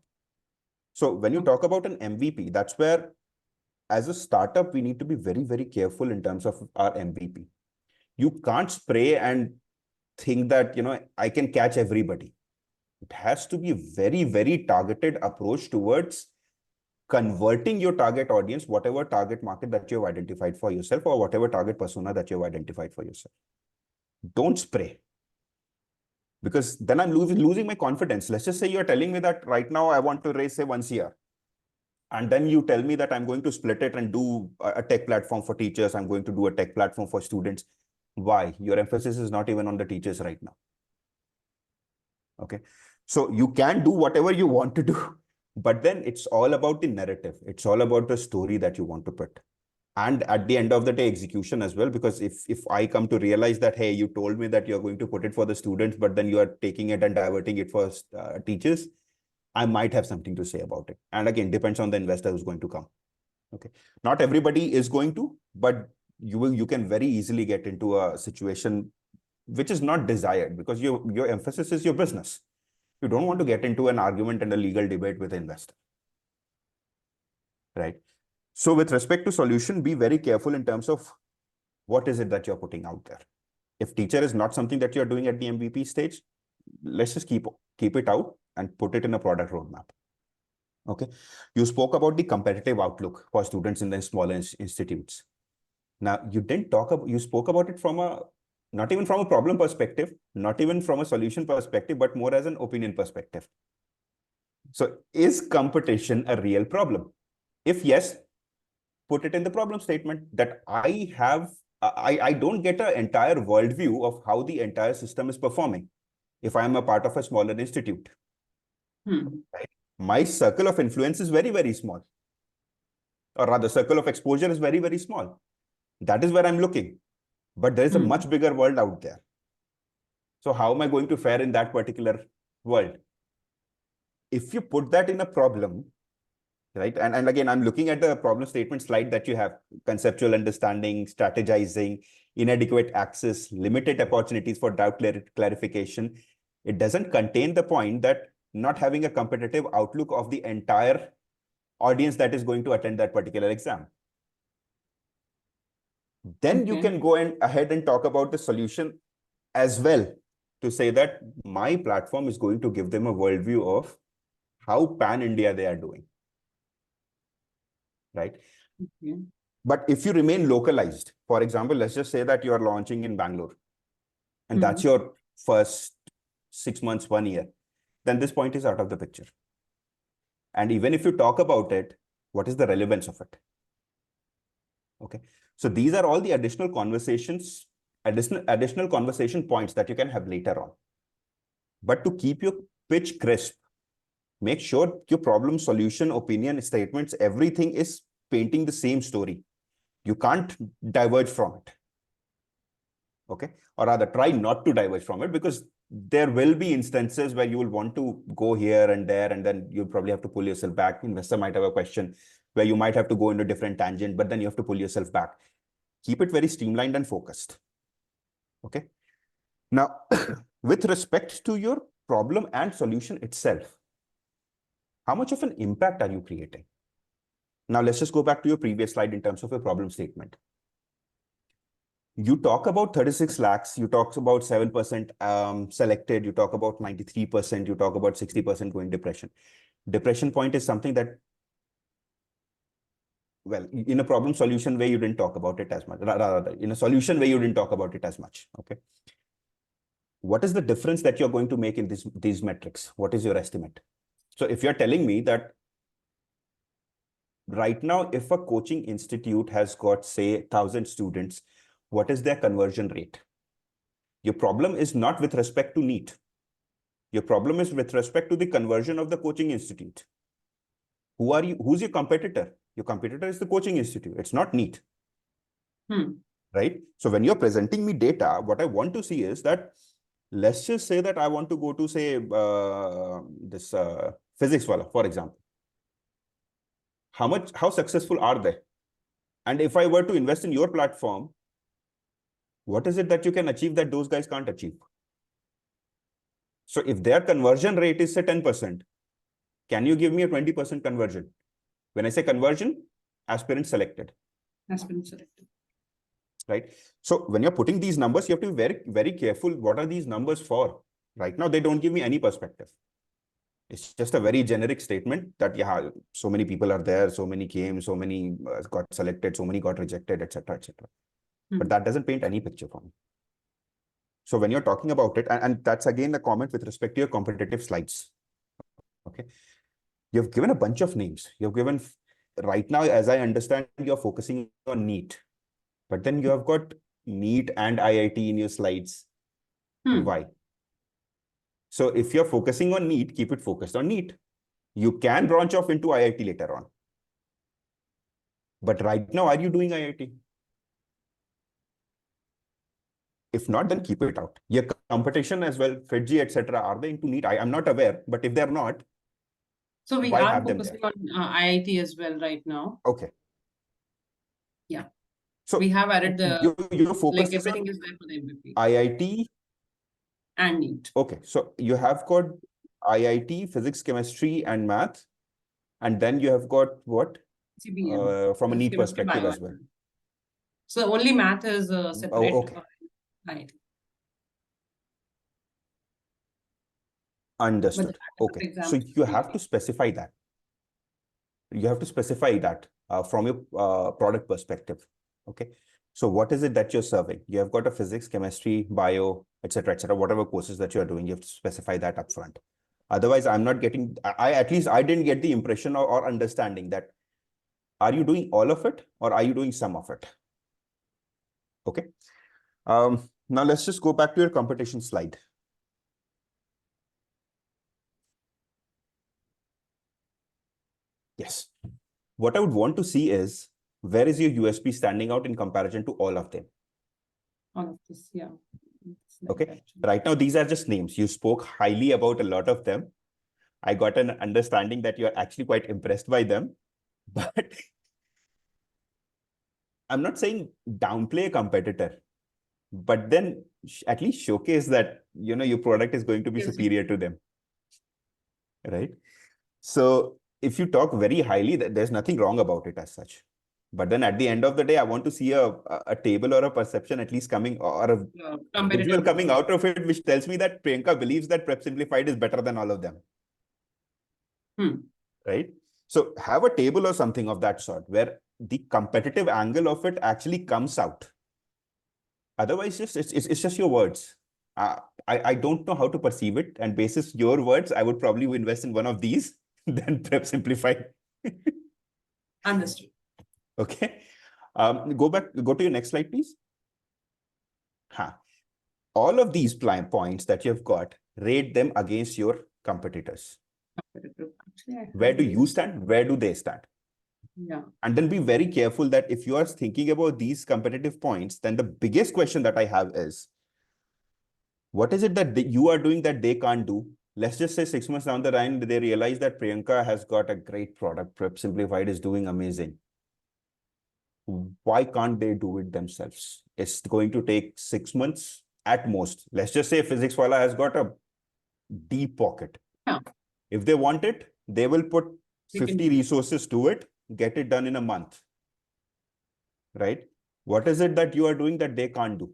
So when you talk about an MVP, that's where, as a startup, we need to be very, very careful in terms of our MVP. You can't spray and think that, I can catch everybody. It has to be a very, very targeted approach towards converting your target audience, whatever target market that you've identified for yourself or whatever target persona that you've identified for yourself. Don't spray. Because then I'm losing my confidence. Let's just say you're telling me that right now I want to raise, say, 1 CR. And then you tell me that I'm going to split it and do a tech platform for teachers. I'm going to do a tech platform for students. Why? Your emphasis is not even on the teachers right now. Okay. So you can do whatever you want to do, but then it's all about the narrative. It's all about the story that you want to put. And at the end of the day, execution as well, because if I come to realize that, hey, you told me that you're going to put it for the students, but then you are taking it and diverting it for teachers, I might have something to say about it. And again, depends on the investor who's going to come. Okay. Not everybody is going to, but you can very easily get into a situation which is not desired, because your emphasis is your business. You don't want to get into an argument and a legal debate with an investor. Right? So with respect to solution, be very careful in terms of what is it that you're putting out there. If teacher is not something that you're doing at the MVP stage, let's just keep it out and put it in a product roadmap. Okay. You spoke about the competitive outlook for students in the smaller institutes. Now, you spoke about it from not even from a problem perspective, not even from a solution perspective, but more as an opinion perspective. So is competition a real problem? If yes, put it in the problem statement that I don't get an entire worldview of how the entire system is performing if I am a part of a smaller institute. Right? My circle of influence is very, very small. Or rather, circle of exposure is very, very small. That is where I'm looking. But there is a much bigger world out there. So how am I going to fare in that particular world? If you put that in a problem, right? And again, I'm looking at the problem statement slide that you have: conceptual understanding, strategizing, inadequate access, limited opportunities for doubt clarification. It doesn't contain the point that not having a competitive outlook of the entire audience that is going to attend that particular exam. Then you can go ahead and talk about the solution as well, to say that my platform is going to give them a worldview of how pan-India they are doing. Right? But if you remain localized, for example, let's just say that you are launching in Bangalore, and that's your first 6 months, 1 year, then this point is out of the picture. And even if you talk about it, what is the relevance of it? Okay. So these are all the additional conversations, additional conversation points that you can have later on. But to keep your pitch crisp, make sure your problem, solution, opinion, statements, everything is painting the same story. You can't diverge from it. Okay. Or rather, try not to diverge from it, because there will be instances where you will want to go here and there, and then you'll probably have to pull yourself back. Investor might have a question where you might have to go into a different tangent, but then you have to pull yourself back. Keep it very streamlined and focused. Okay. Now, with respect to your problem and solution itself, how much of an impact are you creating? Now, let's just go back to your previous slide in terms of a problem statement. You talk about 36 lakhs, you talk about 7% selected, you talk about 93%, you talk about 60% going depression. Depression point is something that, well, in a problem solution way, you didn't talk about it as much. Rather, in a solution way, you didn't talk about it as much. Okay. What is the difference that you're going to make in these metrics? What is your estimate? So if you're telling me that right now, if a coaching institute has got, say, 1,000 students, what is their conversion rate? Your problem is not with respect to NEET. Your problem is with respect to the conversion of the coaching institute. Who are you? Who's your competitor? Your competitor is the coaching institute. It's not NEET. Right? So when you're presenting me data, what I want to see is that, let's just say that I want to go to, say, this physics wala, for example. How successful are they? And if I were to invest in your platform, what is it that you can achieve that those guys can't achieve? So if their conversion rate is, say, 10%, can you give me a 20% conversion? When I say conversion, aspirant selected. Aspirant selected. Right? So when you're putting these numbers, you have to be very, very careful. What are these numbers for? Right now, they don't give me any perspective. It's just a very generic statement that, yeah, so many people are there, so many came, so many got selected, so many got rejected, etc., etc. But that doesn't paint any picture for me. So when you're talking about it, and that's again a comment with respect to your competitive slides. Okay. You've given a bunch of names. You've given, right now, as I understand, you're focusing on NEET. But then you have got NEET and IIT in your slides. Why? So if you're focusing on NEET, keep it focused on NEET. You can branch off into IIT later on. But right now, are you doing IIT? If not, then keep it out. Your competition as well, FITGI, etc., are they into NEET? I'm not aware, but if they're not, so we why are have them focusing there? on IIT as well right now. Okay. Yeah. So we have added the, your focus like is everything on is there for the MVP. IIT And NEET. Okay. So you have got IIT, physics, chemistry, and math. And then you have got what? CBM. From a Physics, NEET chemistry, perspective bio. as well. So only math is separate. Oh, okay. Right. Understood. Okay. So you have to specify that. You have to specify that from your product perspective. Okay. So what is it that you're serving? You have got a physics, chemistry, bio, etc., whatever courses that you're doing, you have to specify that upfront. Otherwise, I'm not getting, at least I didn't get the impression or understanding that, are you doing all of it or are you doing some of it? Okay. Now let's just go back to your competition slide. Yes. What I would want to see is, where is your USP standing out in comparison to all of them? All of this, yeah. Okay. Right now, these are just names. You spoke highly about a lot of them. I got an understanding that you're actually quite impressed by them, but I'm not saying downplay a competitor, but then at least showcase that, your product is going to be superior to them, right? So if you talk very highly, there's nothing wrong about it as such. But then at the end of the day, I want to see a table or a perception at least coming, or a visual coming out of it, which tells me that Priyanka believes that PrepSimplified is better than all of them. Right? So have a table or something of that sort where the competitive angle of it actually comes out. Otherwise, it's just your words. I don't know how to perceive it, and basis your words, I would probably invest in one of these than PrepSimplified. Understood. Okay. Go to your next slide, please. All of these points that you've got, rate them against your competitors. Actually, where do you stand? Where do they stand? Yeah. And then be very careful that if you are thinking about these competitive points, then the biggest question that I have is, what is it that you are doing that they can't do? Let's just say 6 months down the line, they realize that Priyanka has got a great product. PrepSimplified is doing amazing. Why can't they do it themselves? It's going to take 6 months at most. Let's just say physics wala has got a deep pocket. Yeah. If they want it, they will put 50 resources to it, get it done in a month. Right? What is it that you are doing that they can't do?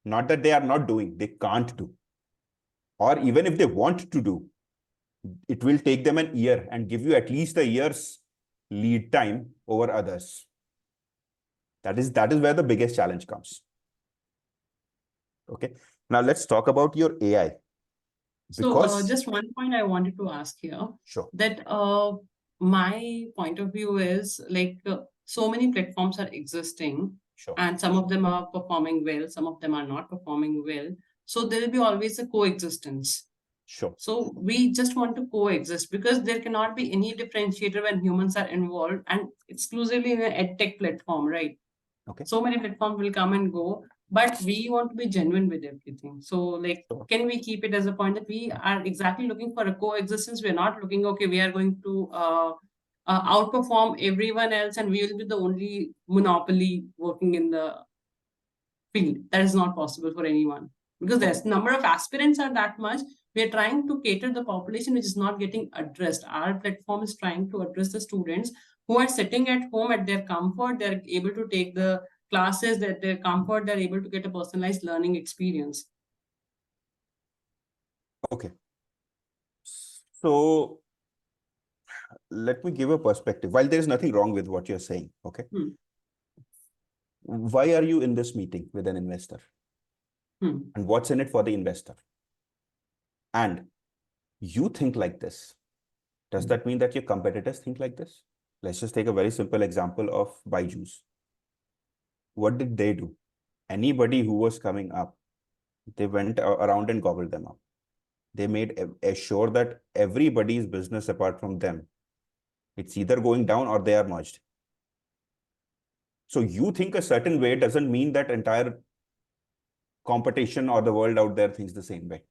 Not that they are not doing, they can't do. Or even if they want to do, it will take them an year and give you at least a year's lead time over others. That is where the biggest challenge comes. Okay. Now let's talk about your AI. So just one point I wanted to ask here. Sure. That my point of view is like so many platforms are existing. Sure. And some of them are performing well, some of them are not performing well. So there will be always a coexistence. Sure. So we just want to coexist because there cannot be any differentiator when humans are involved and exclusively in an edtech platform, right? Okay. So many platforms will come and go, but we want to be genuine with everything. So like, can we keep it as a point that we are exactly looking for a coexistence? We're not looking, okay, we are going to outperform everyone else and we will be the only monopoly working in the field. That is not possible for anyone because there's number of aspirants are that much. We're trying to cater the population which is not getting addressed. Our platform is trying to address the students who are sitting at home at their comfort. They're able to take the classes at their comfort. They're able to get a personalized learning experience. Okay. So let me give a perspective. While there's nothing wrong with what you're saying, okay? Why are you in this meeting with an investor? And what's in it for the investor? And you think like this. Does that mean that your competitors think like this? Let's just take a very simple example of Byju's. What did they do? Anybody who was coming up, they went around and gobbled them up. They made sure that everybody's business apart from them, it's either going down or they are merged. So you think a certain way doesn't mean that entire competition or the world out there thinks the same way,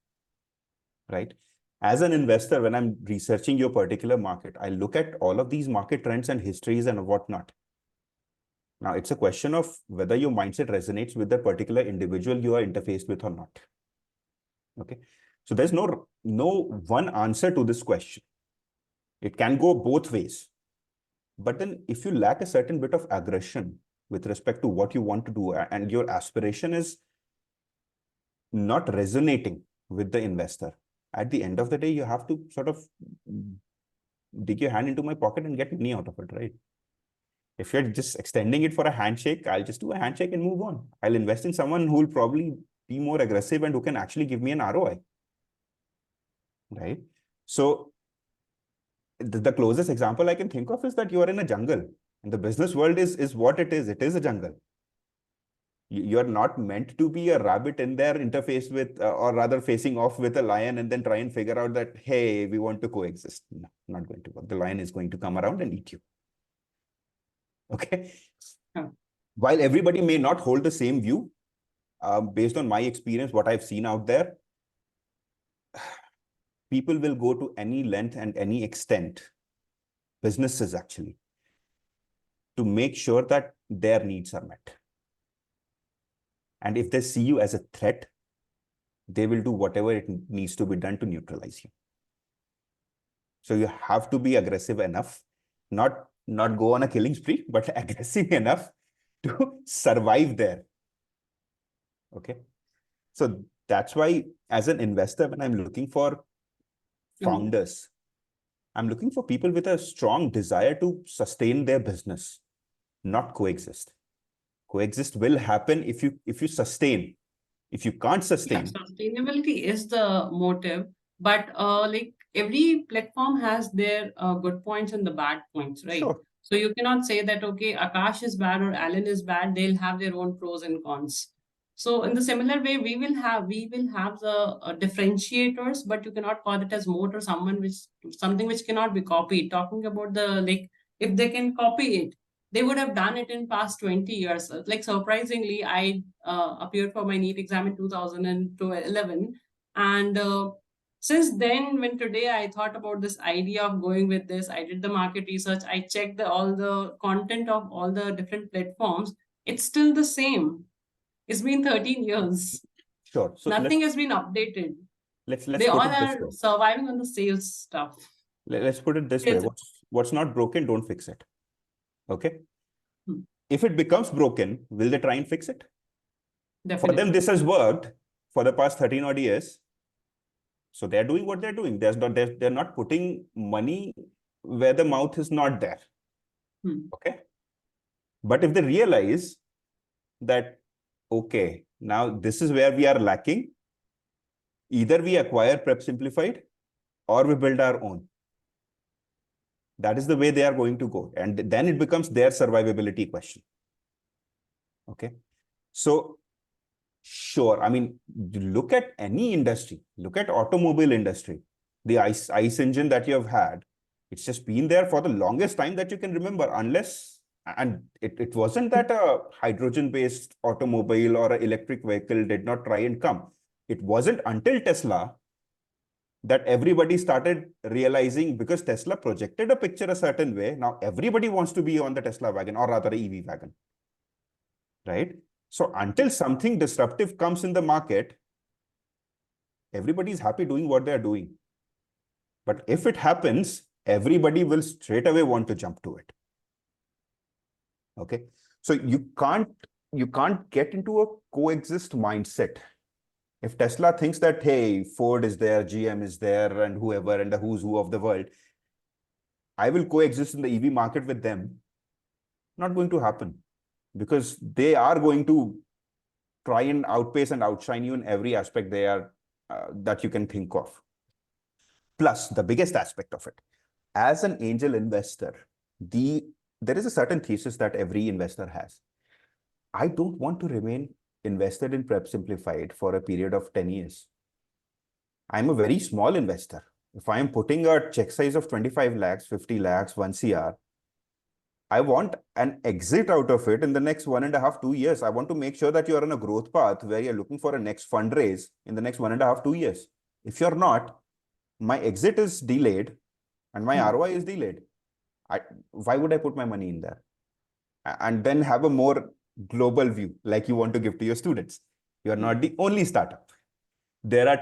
right? As an investor, when I'm researching your particular market, I look at all of these market trends and histories and whatnot. Now, it's a question of whether your mindset resonates with the particular individual you are interfaced with or not. Okay. So there's no one answer to this question. It can go both ways. But then if you lack a certain bit of aggression with respect to what you want to do and your aspiration is not resonating with the investor, at the end of the day, you have to sort of dig your hand into my pocket and get money out of it, right? If you're just extending it for a handshake, I'll just do a handshake and move on. I'll invest in someone who will probably be more aggressive and who can actually give me an ROI. right? So the closest example I can think of is that you are in a jungle, and the business world is what it is. It is a jungle. You're not meant to be a rabbit in there interface with, or rather facing off with a lion and then try and figure out that, hey, we want to coexist. No, not going to work. The lion is going to come around and eat you. Okay. While everybody may not hold the same view, based on my experience, what I've seen out there, people will go to any length and any extent, businesses actually, to make sure that their needs are met. And if they see you as a threat, they will do whatever it needs to be done to neutralize you. So you have to be aggressive enough, not go on a killing spree, but aggressive enough to survive there. Okay. So that's why, as an investor, when I'm looking for founders, I'm looking for people with a strong desire to sustain their business, not coexist. Coexist will happen if you sustain. If you can't sustain, sustainability is the motive, but like every platform has their good points and the bad points, right? sure. So you cannot say that, okay, Akash is bad or Alan is bad. They'll have their own pros and cons. So in the similar way, we will have the differentiators, but you cannot call it as moat or something which cannot be copied. Talking about the, like, if they can copy it, they would have done it in past 20 years. Like, surprisingly, I appeared for my NEET exam in 2011, and since then, when today I thought about this idea of going with this, I did the market research, I checked all the content of all the different platforms. It's still the same. It's been 13 years. Sure. So nothing has been updated. Let's They put all it this are way. surviving on the sales stuff. Let's put it this way. What's not broken, don't fix it. Okay. If it becomes broken, will they try and fix it? Definitely. For them, this has worked for the past 13 odd years. So they're doing what they're doing. They're not putting money where the mouth is not there. Okay. But if they realize that, okay, now this is where we are lacking, either we acquire PrepSimplified or we build our own. That is the way they are going to go. And then it becomes their survivability question. Okay. So sure, I mean, look at any industry, look at automobile industry, the ICE engine that you have had, it's just been there for the longest time that you can remember, unless, and it wasn't that a hydrogen-based automobile or an electric vehicle did not try and come. It wasn't until Tesla that everybody started realizing, because Tesla projected a picture a certain way, now everybody wants to be on the Tesla wagon, or rather a EV wagon, right? So until something disruptive comes in the market, everybody's happy doing what they're doing. But if it happens, everybody will straight away want to jump to it. Okay. So you can't get into a coexist mindset. If Tesla thinks that, hey, Ford is there, GM is there, and whoever, and the who's who of the world, I will coexist in the EV market with them, not going to happen, because they are going to try and outpace and outshine you in every aspect they are that you can think of. Plus, the biggest aspect of it, as an angel investor, there is a certain thesis that every investor has. I don't want to remain invested in PrepSimplified for a period of 10 years. I'm a very small investor. If I am putting a check size of 25 lakhs, 50 lakhs, 1 CR, I want an exit out of it in the next 1.5, 2 years. I want to make sure that you're on a growth path where you're looking for a next fundraise in the next 1.5, 2 years. If you're not, my exit is delayed and my ROI is delayed. Why would I put my money in there? And then have a more global view like you want to give to your students. You're not the only startup. There are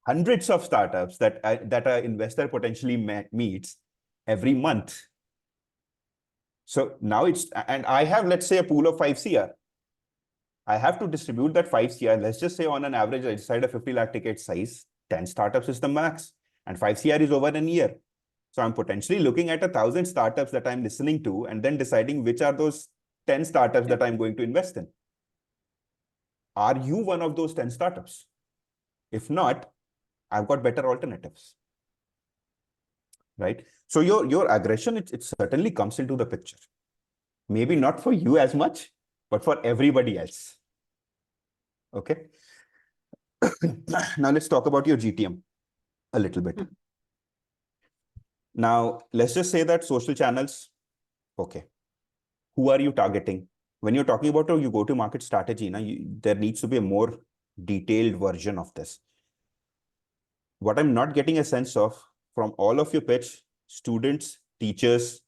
hundreds of startups that an investor potentially meets every month. So now and I have, let's say, a pool of 5 CR. I have to distribute that 5 CR. Let's just say on an average, I decide a 50 lakh ticket size, 10 startups is the max, and 5 CR is over a year. So I'm potentially looking at 1,000 startups that I'm listening to and then deciding which are those 10 startups that I'm going to invest in. Are you one of those 10 startups? If not, I've got better alternatives, right? So your aggression, it certainly comes into the picture. Maybe not for you as much, but for everybody else. Okay. Now let's talk about your GTM a little bit. Now, let's just say that social channels, okay. Who are you targeting? When you're talking about your go-to-market strategy, there needs to be a more detailed version of this. What I'm not getting a sense of from all of your pitch, students, teachers,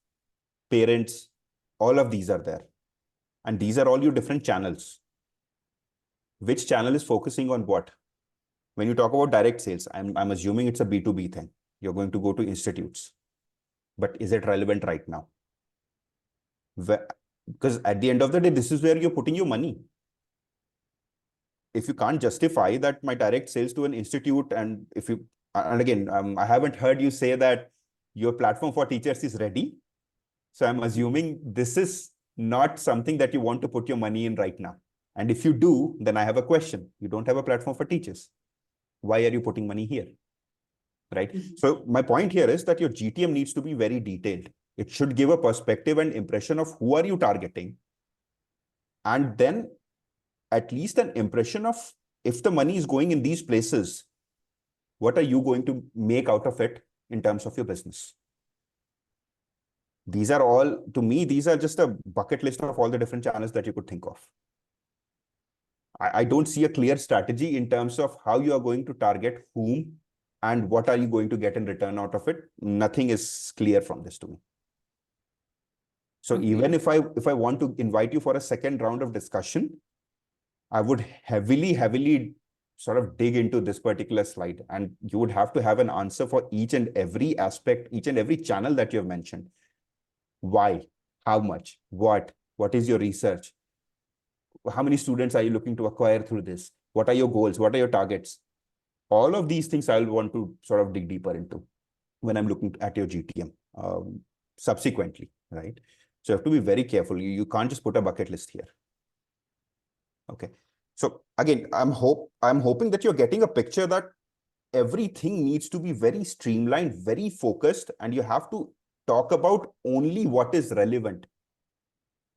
parents, all of these are there. And these are all your different channels. Which channel is focusing on what? When you talk about direct sales, I'm assuming it's a B2B thing. You're going to go to institutes. But is it relevant right now? Because at the end of the day, this is where you're putting your money. If you can't justify that my direct sales to an institute, and again, I haven't heard you say that your platform for teachers is ready. So I'm assuming this is not something that you want to put your money in right now. And if you do, then I have a question. You don't have a platform for teachers. Why are you putting money here? Right? So my point here is that your GTM needs to be very detailed. It should give a perspective and impression of who are you targeting. And then at least an impression of, if the money is going in these places, what are you going to make out of it in terms of your business? These are all, to me, these are just a bucket list of all the different channels that you could think of. I don't see a clear strategy in terms of how you are going to target whom and what are you going to get in return out of it. Nothing is clear from this to me. So even if I want to invite you for a second round of discussion, I would heavily sort of dig into this particular slide, and you would have to have an answer for each and every aspect, each and every channel that you have mentioned. Why? How much? What is your research? How many students are you looking to acquire through this? What are your goals? What are your targets? All of these things I'll want to sort of dig deeper into when I'm looking at your GTM subsequently, right? So you have to be very careful. You can't just put a bucket list here. Okay. So again, I'm hoping that you're getting a picture that everything needs to be very streamlined, very focused, and you have to talk about only what is relevant.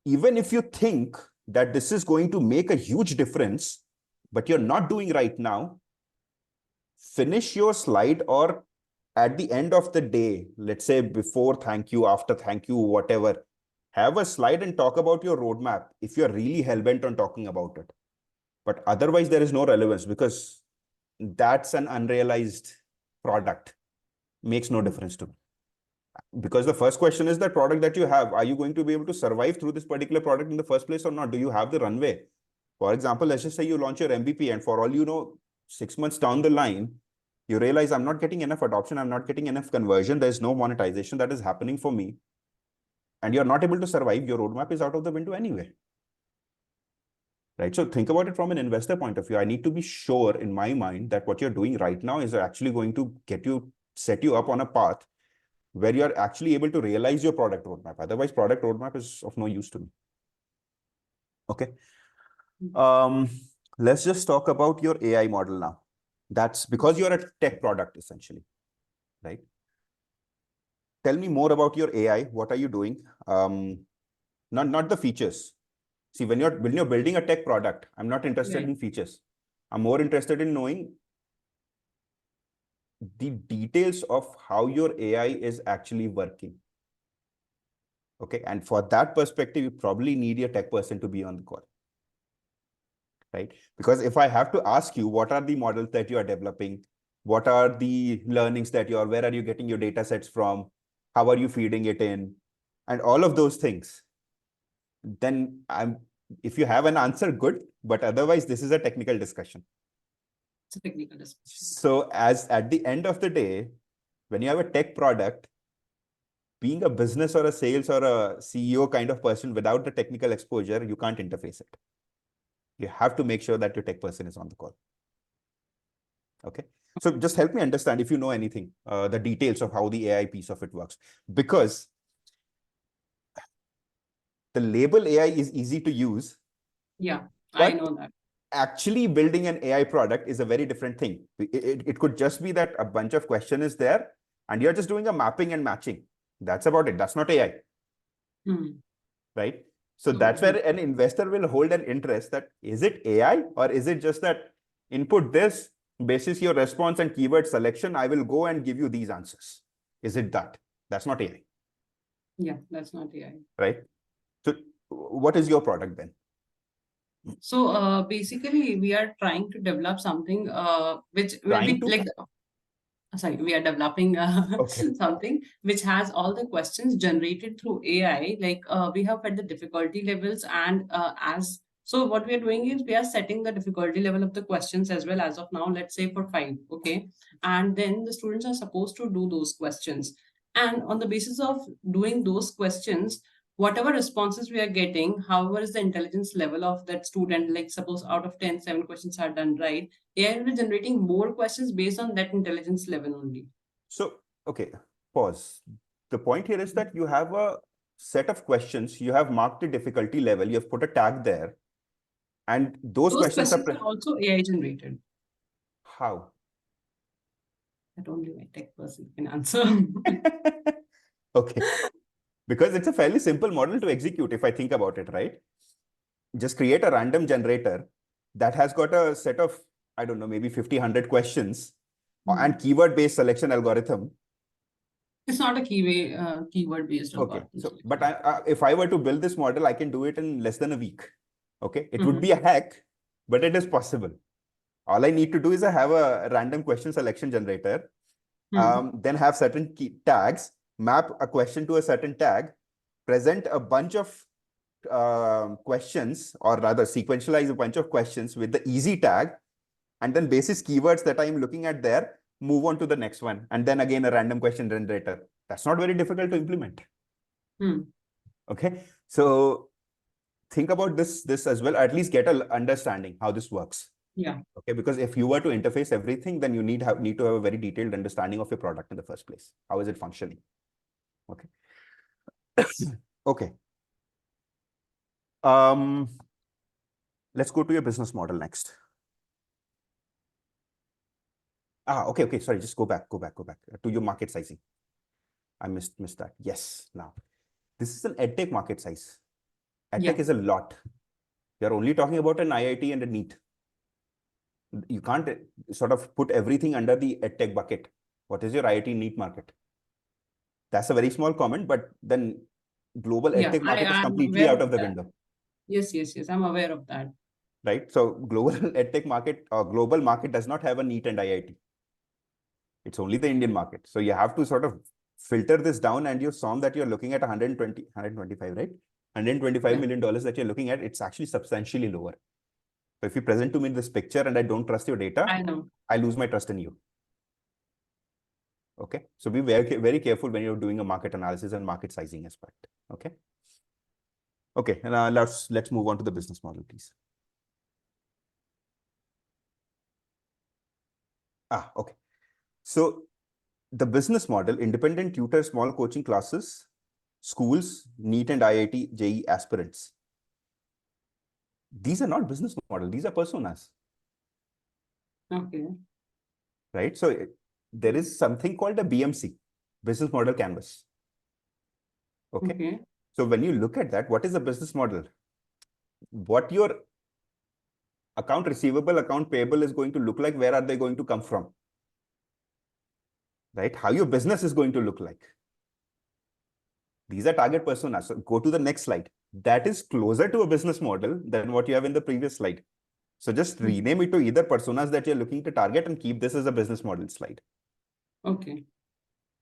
Even if you think that this is going to make a huge difference, but you're not doing right now, finish your slide, or at the end of the day, let's say before thank you, after thank you, whatever, have a slide and talk about your roadmap if you're really hell-bent on talking about it. But otherwise, there is no relevance because that's an unrealized product. Makes no difference to me. Because the first question is that product that you have, are you going to be able to survive through this particular product in the first place or not? Do you have the runway? For example, let's just say you launch your MVP and for all you know, 6 months down the line, you realize I'm not getting enough adoption, I'm not getting enough conversion, there's no monetization that is happening for me, and you're not able to survive, your roadmap is out of the window anyway. Right? So think about it from an investor point of view. I need to be sure in my mind that what you're doing right now is actually going to set you up on a path where you're actually able to realize your product roadmap. Otherwise, product roadmap is of no use to me. Okay. Let's just talk about your AI model now. That's because you're a tech product essentially, right? Tell me more about your AI. What are you doing? Not the features. See, when you're building a tech product, I'm not interested in features. I'm more interested in knowing the details of how your AI is actually working. Okay. And for that perspective, you probably need your tech person to be on the call. Right? Because if I have to ask you, what are the models that you are developing? What are the learnings where are you getting your data sets from? How are you feeding it in? And all of those things. Then if you have an answer, good. But otherwise, this is a technical discussion. It's a technical discussion. So at the end of the day, when you have a tech product, being a business or a sales or a CEO kind of person without the technical exposure, you can't interface it. You have to make sure that your tech person is on the call. Okay. So just help me understand, if you know anything, the details of how the AI piece of it works. Because the label AI is easy to use. Yeah, I know that. actually building an AI product is a very different thing. It could just be that a bunch of question is there and you're just doing a mapping and matching. That's about it. That's not AI, right? So that's where an investor will hold an interest that is it AI or is it just that input this, basis your response and keyword selection, I will go and give you these answers. Is it that? That's not AI. Yeah, that's not AI. Right? So what is your product then? So basically, we are trying to develop something which will be like, sorry, we are developing something which has all the questions generated through AI. Like we have fed the difficulty levels, and so what we are doing is we are setting the difficulty level of the questions as well as of now, let's say for 5, okay? And then the students are supposed to do those questions. And on the basis of doing those questions, whatever responses we are getting, however is the intelligence level of that student, like suppose out of 10, 7 questions are done right, AI will be generating more questions based on that intelligence level only. So, okay, pause. The point here is that you have a set of questions, you have marked the difficulty level, you have put a tag there, and those questions are also AI generated. How? That only my tech person can answer. Okay. Because it's a fairly simple model to execute if I think about it, right? Just create a random generator that has got a set of, I don't know, maybe 50, 100 questions and keyword-based selection algorithm. It's not a keyword-based algorithm. Okay, so, but if I were to build this model, I can do it in less than a week. Okay, it would be a hack, but it is possible. All I need to do is I have a random question selection generator, then have certain key tags, map a question to a certain tag, present a bunch of questions, or rather sequentialize a bunch of questions with the easy tag, and then basis keywords that I'm looking at there, move on to the next one, and then again a random question generator. That's not very difficult to implement. Okay, so think about this as well, at least get an understanding how this works. Yeah. Okay, because if you were to interface everything, then you need to have a very detailed understanding of your product in the first place. How is it functioning? Okay. Okay. Let's go to your business model next. Okay. Sorry, just go back to your market sizing. I missed that. Yes, now. This is an edtech market size. Edtech is a lot. You're only talking about an IIT and a NEET. You can't sort of put everything under the edtech bucket. What is your IIT NEET market? That's a very small comment, but then global edtech market is completely out of the window. Yes, I'm aware of that. Right. So global edtech market or global market does not have a NEET and IIT. It's only the Indian market. So you have to sort of filter this down, and you saw that you're looking at 125, right? $125 million that you're looking at, it's actually substantially lower. So if you present to me this picture and I don't trust your data, I lose my trust in you. Okay. So be very, very careful when you're doing a market analysis and market sizing aspect. Okay. Okay. And let's move on to the business model, please. Okay. So the business model, independent tutor, small coaching classes, schools, NEET and IIT, JEE aspirants. These are not business model. These are personas. Okay. Right. So there is something called a BMC, business model canvas. Okay. So when you look at that, what is a business model? What your account receivable, account payable is going to look like? Where are they going to come from? Right? How your business is going to look like? These are target personas. So go to the next slide. That is closer to a business model than what you have in the previous slide. So just rename it to either personas that you're looking to target and keep this as a business model slide. Okay.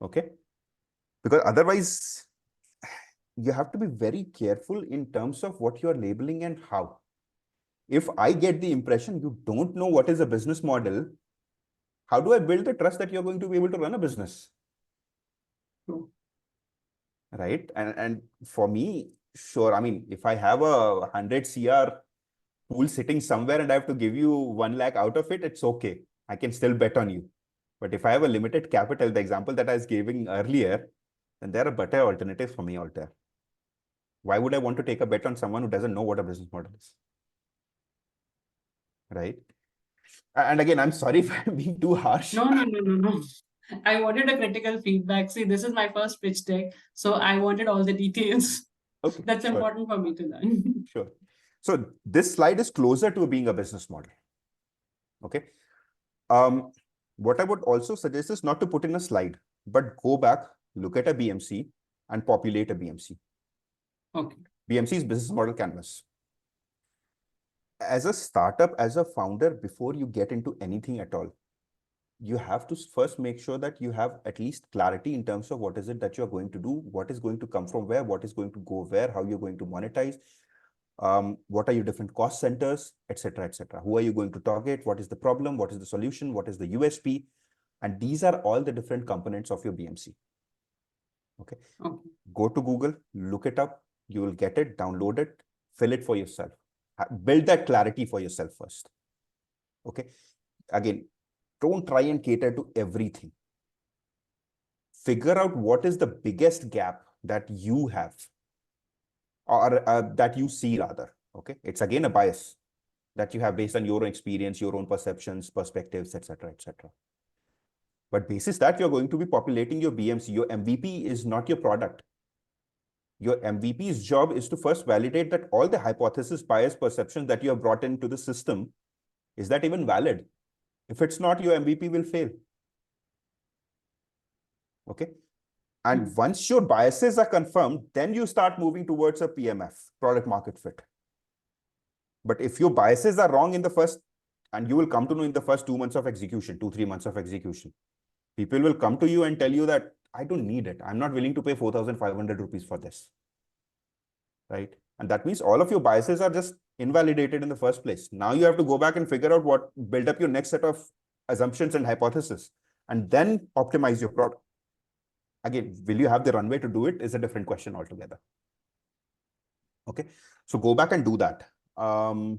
Okay. Because otherwise, you have to be very careful in terms of what you're labeling and how. If I get the impression you don't know what is a business model, how do I build the trust that you're going to be able to run a business? True. Right. And for me, sure. I mean, if I have a 100 CR pool sitting somewhere and I have to give you 1 lakh out of it, it's okay. I can still bet on you. But if I have a limited capital, the example that I was giving earlier, then there are better alternatives for me out there. Why would I want to take a bet on someone who doesn't know what a business model is? right? And again, I'm sorry if I'm being too harsh. No. I wanted a critical feedback. See, this is my first pitch deck, so I wanted all the details. Okay, That's sure, important for me to learn. sure. So this slide is closer to being a business model. Okay. What I would also suggest is not to put in a slide, but go back, look at a BMC and populate a BMC. Okay. BMC is business model canvas. As a startup, as a founder, before you get into anything at all, you have to first make sure that you have at least clarity in terms of what is it that you're going to do, what is going to come from where, what is going to go where, how you're going to monetize, what are your different cost centers, etc., etc. Who are you going to target? What is the problem? What is the solution? What is the USP? And these are all the different components of your BMC. Okay. Go to Google, look it up. You will get it, download it, fill it for yourself. Build that clarity for yourself first. Okay. Again, don't try and cater to everything. Figure out what is the biggest gap that you have, or that you see rather. Okay. It's again a bias that you have based on your own experience, your own perceptions, perspectives, etc., etc. But basis that you're going to be populating your BMC, your MVP is not your product. Your MVP's job is to first validate that all the hypothesis, bias, perceptions that you have brought into the system, is that even valid? If it's not, your MVP will fail. Okay. And once your biases are confirmed, then you start moving towards a PMF, product market fit. But if your biases are wrong in the first, and you will come to know in the first 2 months of execution, 2-3 months of execution, people will come to you and tell you that I don't need it. I'm not willing to pay 4,500 rupees for this. Right. And that means all of your biases are just invalidated in the first place. Now you have to go back and figure out build up your next set of assumptions and hypotheses, and then optimize your product. Again, will you have the runway to do it is a different question altogether. Okay. So go back and do that. Now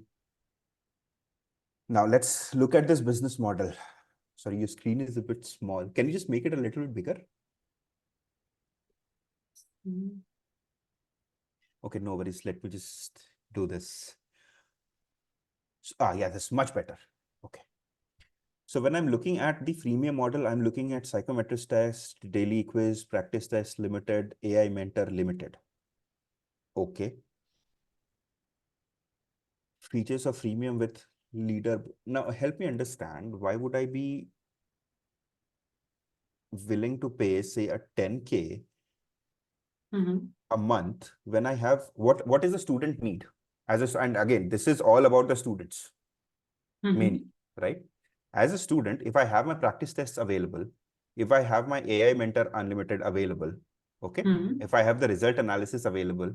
let's look at this business model. Sorry, your screen is a bit small. Can you just make it a little bit bigger? Okay, no worries. Let me just do this. Yeah, that's much better. Okay. So when I'm looking at the freemium model, I'm looking at psychometrics test, daily quiz, practice test limited, AI mentor limited. Okay. Features of freemium with leader. Now help me understand, why would I be willing to pay, say, a 10K a month when I have what is the student need? And again, this is all about the students mainly, right? As a student, if I have my practice tests available, if I have my AI mentor unlimited available, okay, if I have the result analysis available,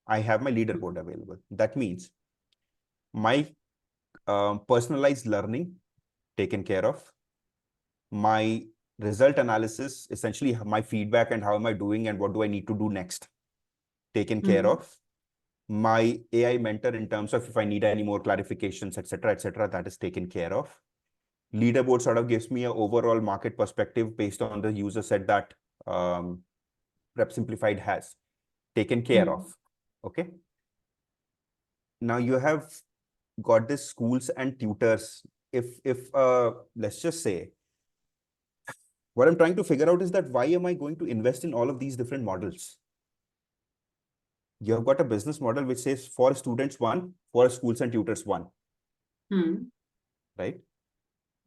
I have my leaderboard available. That means my personalized learning taken care of, my result analysis, essentially my feedback and how am I doing and what do I need to do next, taken care of, my AI mentor in terms of if I need any more clarifications, etc., that is taken care of. Leaderboard sort of gives me an overall market perspective based on the user set that PrepSimplified has, taken care of. Okay. Now you have got this schools and tutors. If let's just say, what I'm trying to figure out is that why am I going to invest in all of these different models? You have got a business model which says for students one, for schools and tutors one. Right?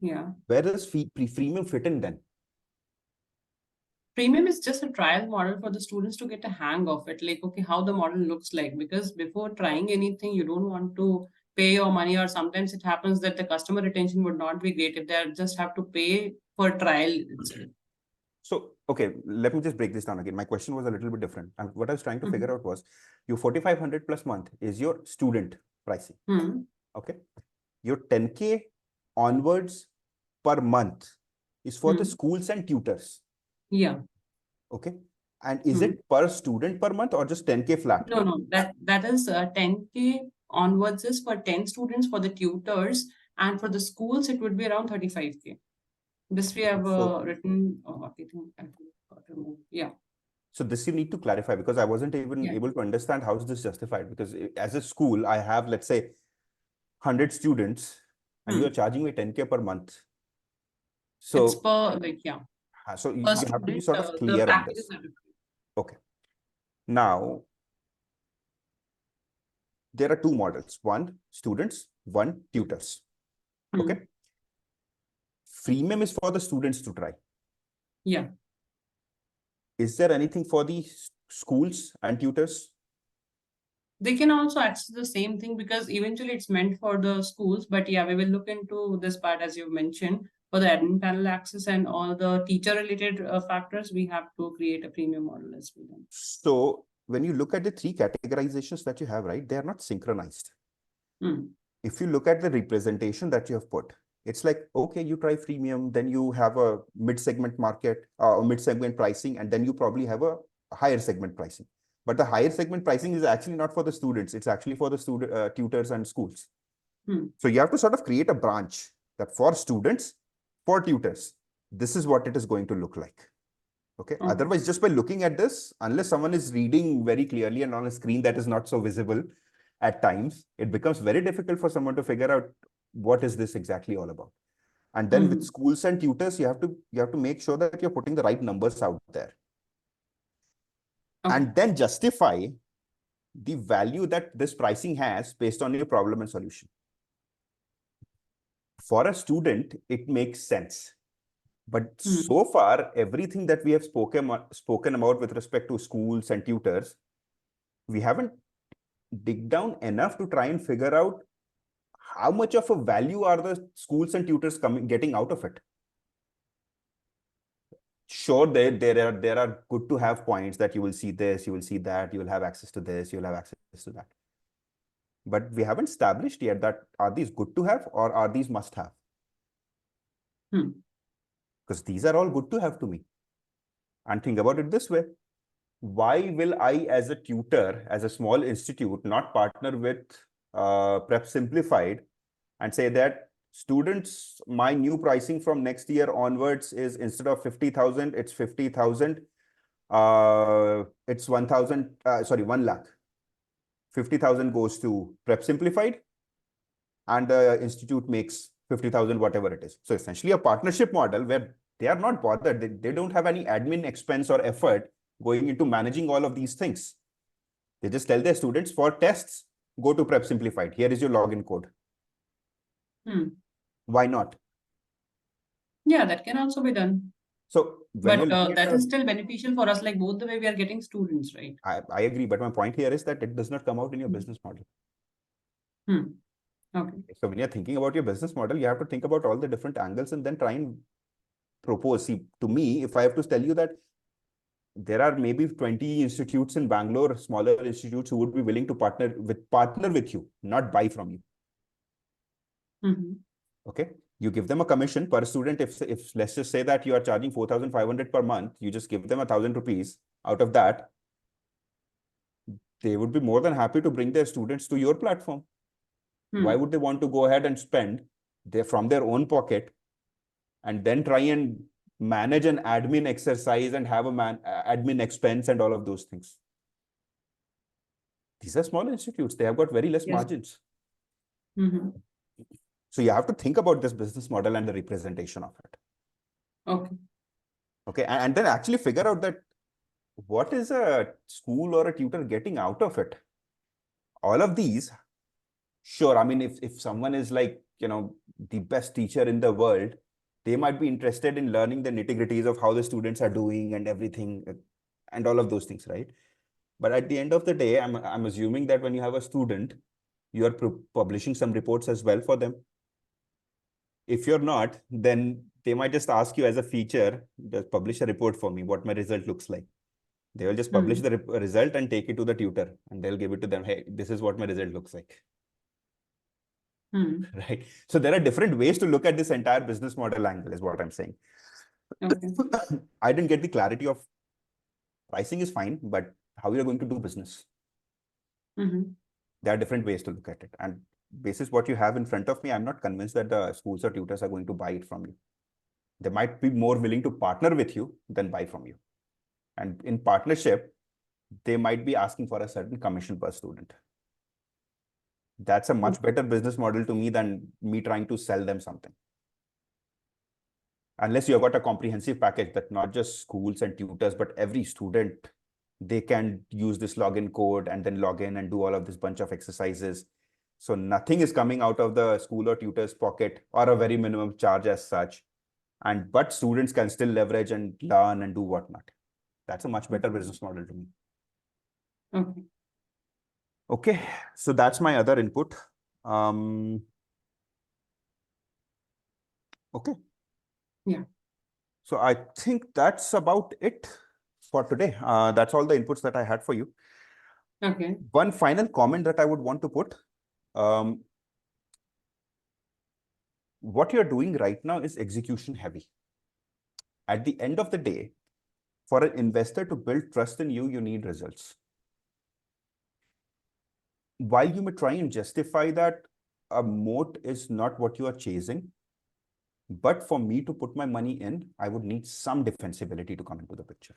Yeah. Where does freemium fit in then? Premium is just a trial model for the students to get a hang of it, like, okay, how the model looks like, because before trying anything, you don't want to pay your money, or sometimes it happens that the customer retention would not be great if they just have to pay for trial itself. So, okay, let me just break this down again. My question was a little bit different. And what I was trying to figure out was your 4,500 plus month is your student pricing. Okay. Your 10K onwards per month is for the schools and tutors. Yeah. Okay. And is it per student per month or just 10K flat? No, that is 10K onwards is for 10 students for the tutors, and for the schools, it would be around 35K. This we have written. Oh, I think I got removed. Yeah. So this you need to clarify, because I wasn't even able to understand how is this justified. Because as a school, I have, let's say, 100 students and you're charging me 10K per month. It's So, per, like, yeah, so per you have to be student, sort of the clear on packages this. are different. Okay. Now, there are two models, one students, one tutors. Okay. Freemium is for the students to try. Yeah. Is there anything for the schools and tutors? They can also access the same thing because eventually it's meant for the schools. But yeah, we will look into this part as you mentioned for the admin panel access and all the teacher related factors. We have to create a premium model as well. So when you look at the three categorizations that you have, right, they are not synchronized. If you look at the representation that you have put, it's like, okay, you try freemium, then you have a mid-segment market or mid-segment pricing, and then you probably have a higher segment pricing. But the higher segment pricing is actually not for the students. It's actually for the student tutors and schools. So you have to sort of create a branch that for students, for tutors, this is what it is going to look like. Okay. Otherwise, just by looking at this, unless someone is reading very clearly and on a screen that is not so visible at times, it becomes very difficult for someone to figure out what is this exactly all about. And then with schools and tutors, you have to make sure that you're putting the right numbers out there. And then justify the value that this pricing has based on your problem and solution. For a student, it makes sense. But so far, everything that we have spoken about with respect to schools and tutors, we haven't dig down enough to try and figure out how much of a value are the schools and tutors getting out of it. Sure, there are good to have points that you will see this, you will see that, you will have access to this, you will have access to that. But we haven't established yet that are these good to have or are these must have? Because these are all good to have to me. And think about it this way. Why will I, as a tutor, as a small institute, not partner with PrepSimplified and say that students, my new pricing from next year onwards is instead of 50,000, it's 50,000. It's 1,000, 1 lakh. 50,000 goes to PrepSimplified and the institute makes 50,000, whatever it is. So essentially a partnership model where they are not bothered. They don't have any admin expense or effort going into managing all of these things. They just tell their students for tests, go to PrepSimplified. Here is your login code. Why not? Yeah, that can also be done. So but that is still beneficial for us, like both the way we are getting students, right? I agree, but my point here is that it does not come out in your business model. Okay. So when you're thinking about your business model, you have to think about all the different angles and then try and propose. See, to me, if I have to tell you that there are maybe 20 institutes in Bangalore, smaller institutes who would be willing to partner with you, not buy from you. Okay. You give them a commission per student. If let's just say that you are charging 4,500 per month, you just give them 1,000 rupees out of that. They would be more than happy to bring their students to your platform. Why would they want to go ahead and spend from their own pocket and then try and manage an admin exercise and have admin expense and all of those things? These are small institutes. They have got very less margins. So you have to think about this business model and the representation of it. Okay. Okay. And then actually figure out that what is a school or a tutor getting out of it? All of these, sure. I mean, if someone is like, the best teacher in the world, they might be interested in learning the nitty-gritties of how the students are doing and everything and all of those things, right? But at the end of the day, I'm assuming that when you have a student, you are publishing some reports as well for them. If you're not, then they might just ask you as a feature, just publish a report for me, what my result looks like. They will just publish the result and take it to the tutor and they'll give it to them. Hey, this is what my result looks like. Right. So there are different ways to look at this entire business model angle is what I'm saying. Okay. I didn't get the clarity of pricing is fine, but how you're going to do business. There are different ways to look at it. And basis what you have in front of me, I'm not convinced that the schools or tutors are going to buy it from you. They might be more willing to partner with you than buy from you. And in partnership, they might be asking for a certain commission per student. That's a much better business model to me than me trying to sell them something. Unless you've got a comprehensive package that not just schools and tutors, but every student, they can use this login code and then log in and do all of this bunch of exercises. So nothing is coming out of the school or tutor's pocket or a very minimum charge as such. But students can still leverage and learn and do whatnot. That's a much better business model to me. Okay. Okay, so that's my other input. Okay. Yeah. So I think that's about it for today. That's all the inputs that I had for you. Okay. One final comment that I would want to put. What you're doing right now is execution heavy. At the end of the day, for an investor to build trust in you, you need results. While you may try and justify that a moat is not what you are chasing, but for me to put my money in, I would need some defensibility to come into the picture.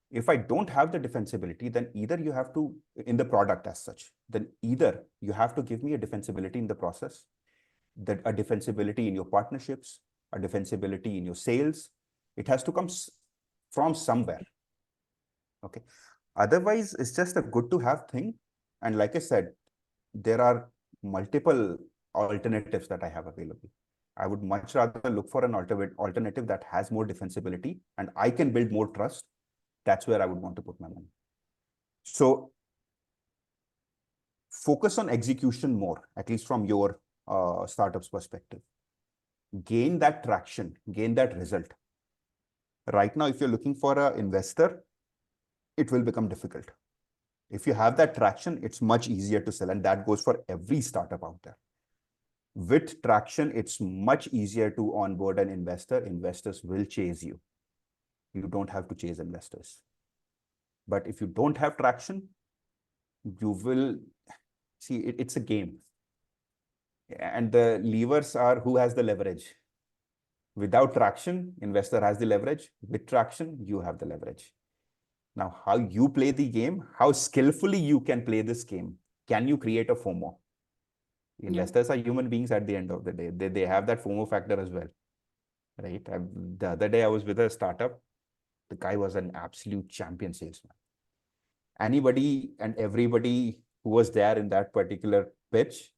If I don't have the defensibility, then either you have to, in the product as such, then either you have to give me a defensibility in the process, that a defensibility in your partnerships, a defensibility in your sales. It has to come from somewhere. Okay. Otherwise, it's just a good to have thing. And like I said, there are multiple alternatives that I have available. I would much rather look for an alternative that has more defensibility and I can build more trust. That's where I would want to put my money. So focus on execution more, at least from your startup's perspective. Gain that traction, gain that result. Right now, if you're looking for an investor, it will become difficult. If you have that traction, it's much easier to sell. And that goes for every startup out there. With traction, it's much easier to onboard an investor. Investors will chase you. You don't have to chase investors. But if you don't have traction, you will see it's a game. And the levers are who has the leverage. Without traction, investor has the leverage. With traction, you have the leverage. Now, how you play the game, how skillfully you can play this game. Can you create a FOMO? Investors are human beings at the end of the day. They have that FOMO factor as well, right? The other day, I was with a startup. The guy was an absolute champion salesman. Anybody and everybody who was there in that particular pitch,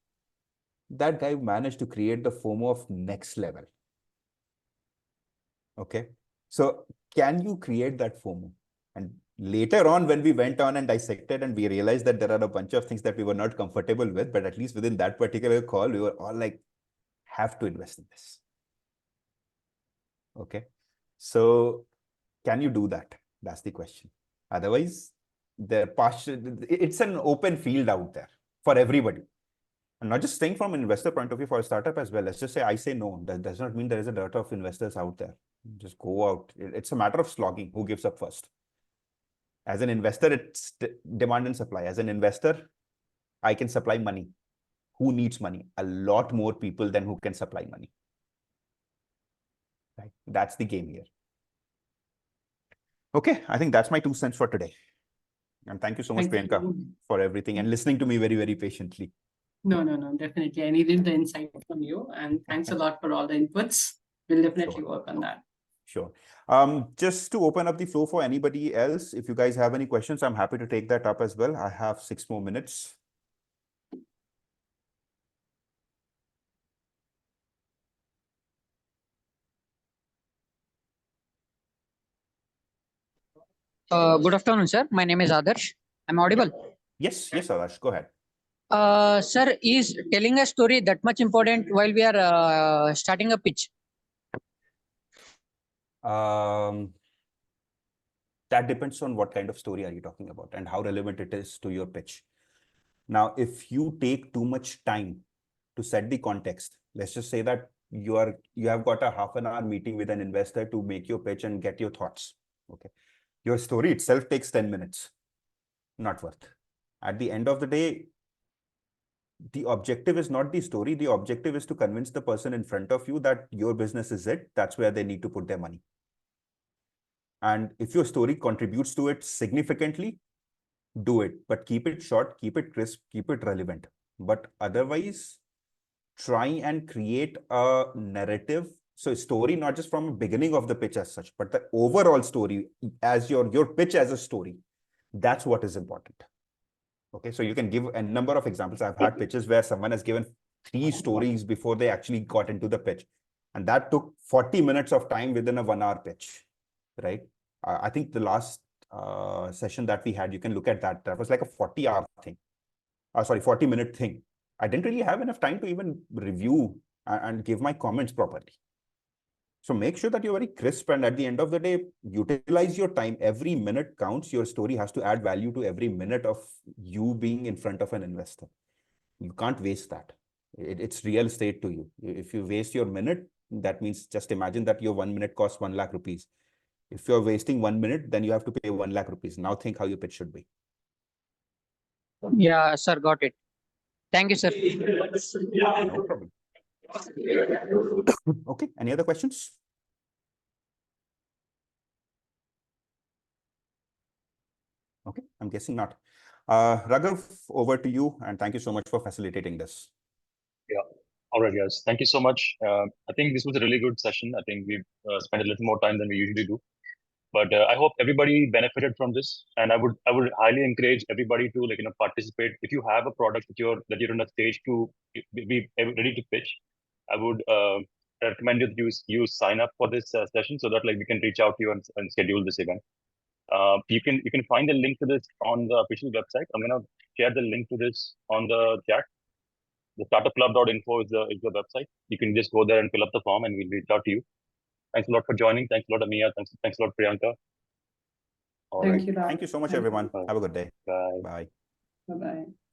that guy managed to create the FOMO of next level. Okay. So can you create that FOMO? And later on, when we went on and dissected and we realized that there are a bunch of things that we were not comfortable with, but at least within that particular call, we were all like, have to invest in this. Okay. So can you do that? That's the question. Otherwise, it's an open field out there for everybody. I'm not just saying from an investor point of view, for a startup as well. Let's just say I say no. That does not mean there is a lot of investors out there. Just go out. It's a matter of slogging. Who gives up first? As an investor, it's demand and supply. As an investor, I can supply money. Who needs money? A lot more people than who can supply money. Right? That's the game here. Okay, I think that's my 2 cents for today. And thank you so much, Priyanka, for everything and listening to me very, very patiently. No, definitely. I needed the insight from you. And thanks a lot for all the inputs. We'll definitely work on that. Sure. Just to open up the floor for anybody else, if you guys have any questions, I'm happy to take that up as well. I have 6 more minutes. Good afternoon, sir. My name is Adarsh. I'm audible. Yes, Adarsh, go ahead. Sir, is telling a story that much important while we are starting a pitch? That depends on what kind of story are you talking about and how relevant it is to your pitch. Now, if you take too much time to set the context, let's just say that you have got a half an hour meeting with an investor to make your pitch and get your thoughts. Okay. Your story itself takes 10 minutes. Not worth. At the end of the day, the objective is not the story. The objective is to convince the person in front of you that your business is it. That's where they need to put their money. And if your story contributes to it significantly, do it. But keep it short, keep it crisp, keep it relevant. but otherwise try and create a narrative. So story, not just from the beginning of the pitch as such, but the overall story as your pitch as a story. That's what is important. Okay, so you can give a number of examples. I've had pitches where someone has given 3 stories before they actually got into the pitch. And that took 40 minutes of time within a 1-hour pitch, right? I think the last session that we had, you can look at that. That was like a 40-hour thing. 40-minute thing. I didn't really have enough time to even review and give my comments properly. So make sure that you're very crisp, and at the end of the day, utilize your time. Every minute counts. Your story has to add value to every minute of you being in front of an investor. You can't waste that. It's real estate to you. If you waste your minute, that means just imagine that your 1 minute costs 1 lakh rupees. If you're wasting 1 minute, then you have to pay 1 lakh rupees. Now think how your pitch should be. Yeah, sir, got it. Thank you, sir. No problem. Okay, any other questions? Okay, I'm guessing not. Raghav, over to you, and thank you so much for facilitating this. Yeah. All right, guys. Thank you so much. I think this was a really good session. I think we've spent a little more time than we usually do. But I hope everybody benefited from this, and I would highly encourage everybody to participate. If you have a product that you're in a stage to be ready to pitch, I would recommend you sign up for this session so that we can reach out to you and schedule this event. You can find the link to this on the official website. I'm gonna share the link to this on the chat. The startupclub.info is the website. You can just go there and fill up the form, and we'll reach out to you. Thanks a lot for joining. Thanks a lot, Amiya. Thanks a lot, Priyanka. All right. Thank you, Raj. Thank you so much, Thank you. everyone. Bye. Have a good day. Bye. Bye. Bye-bye.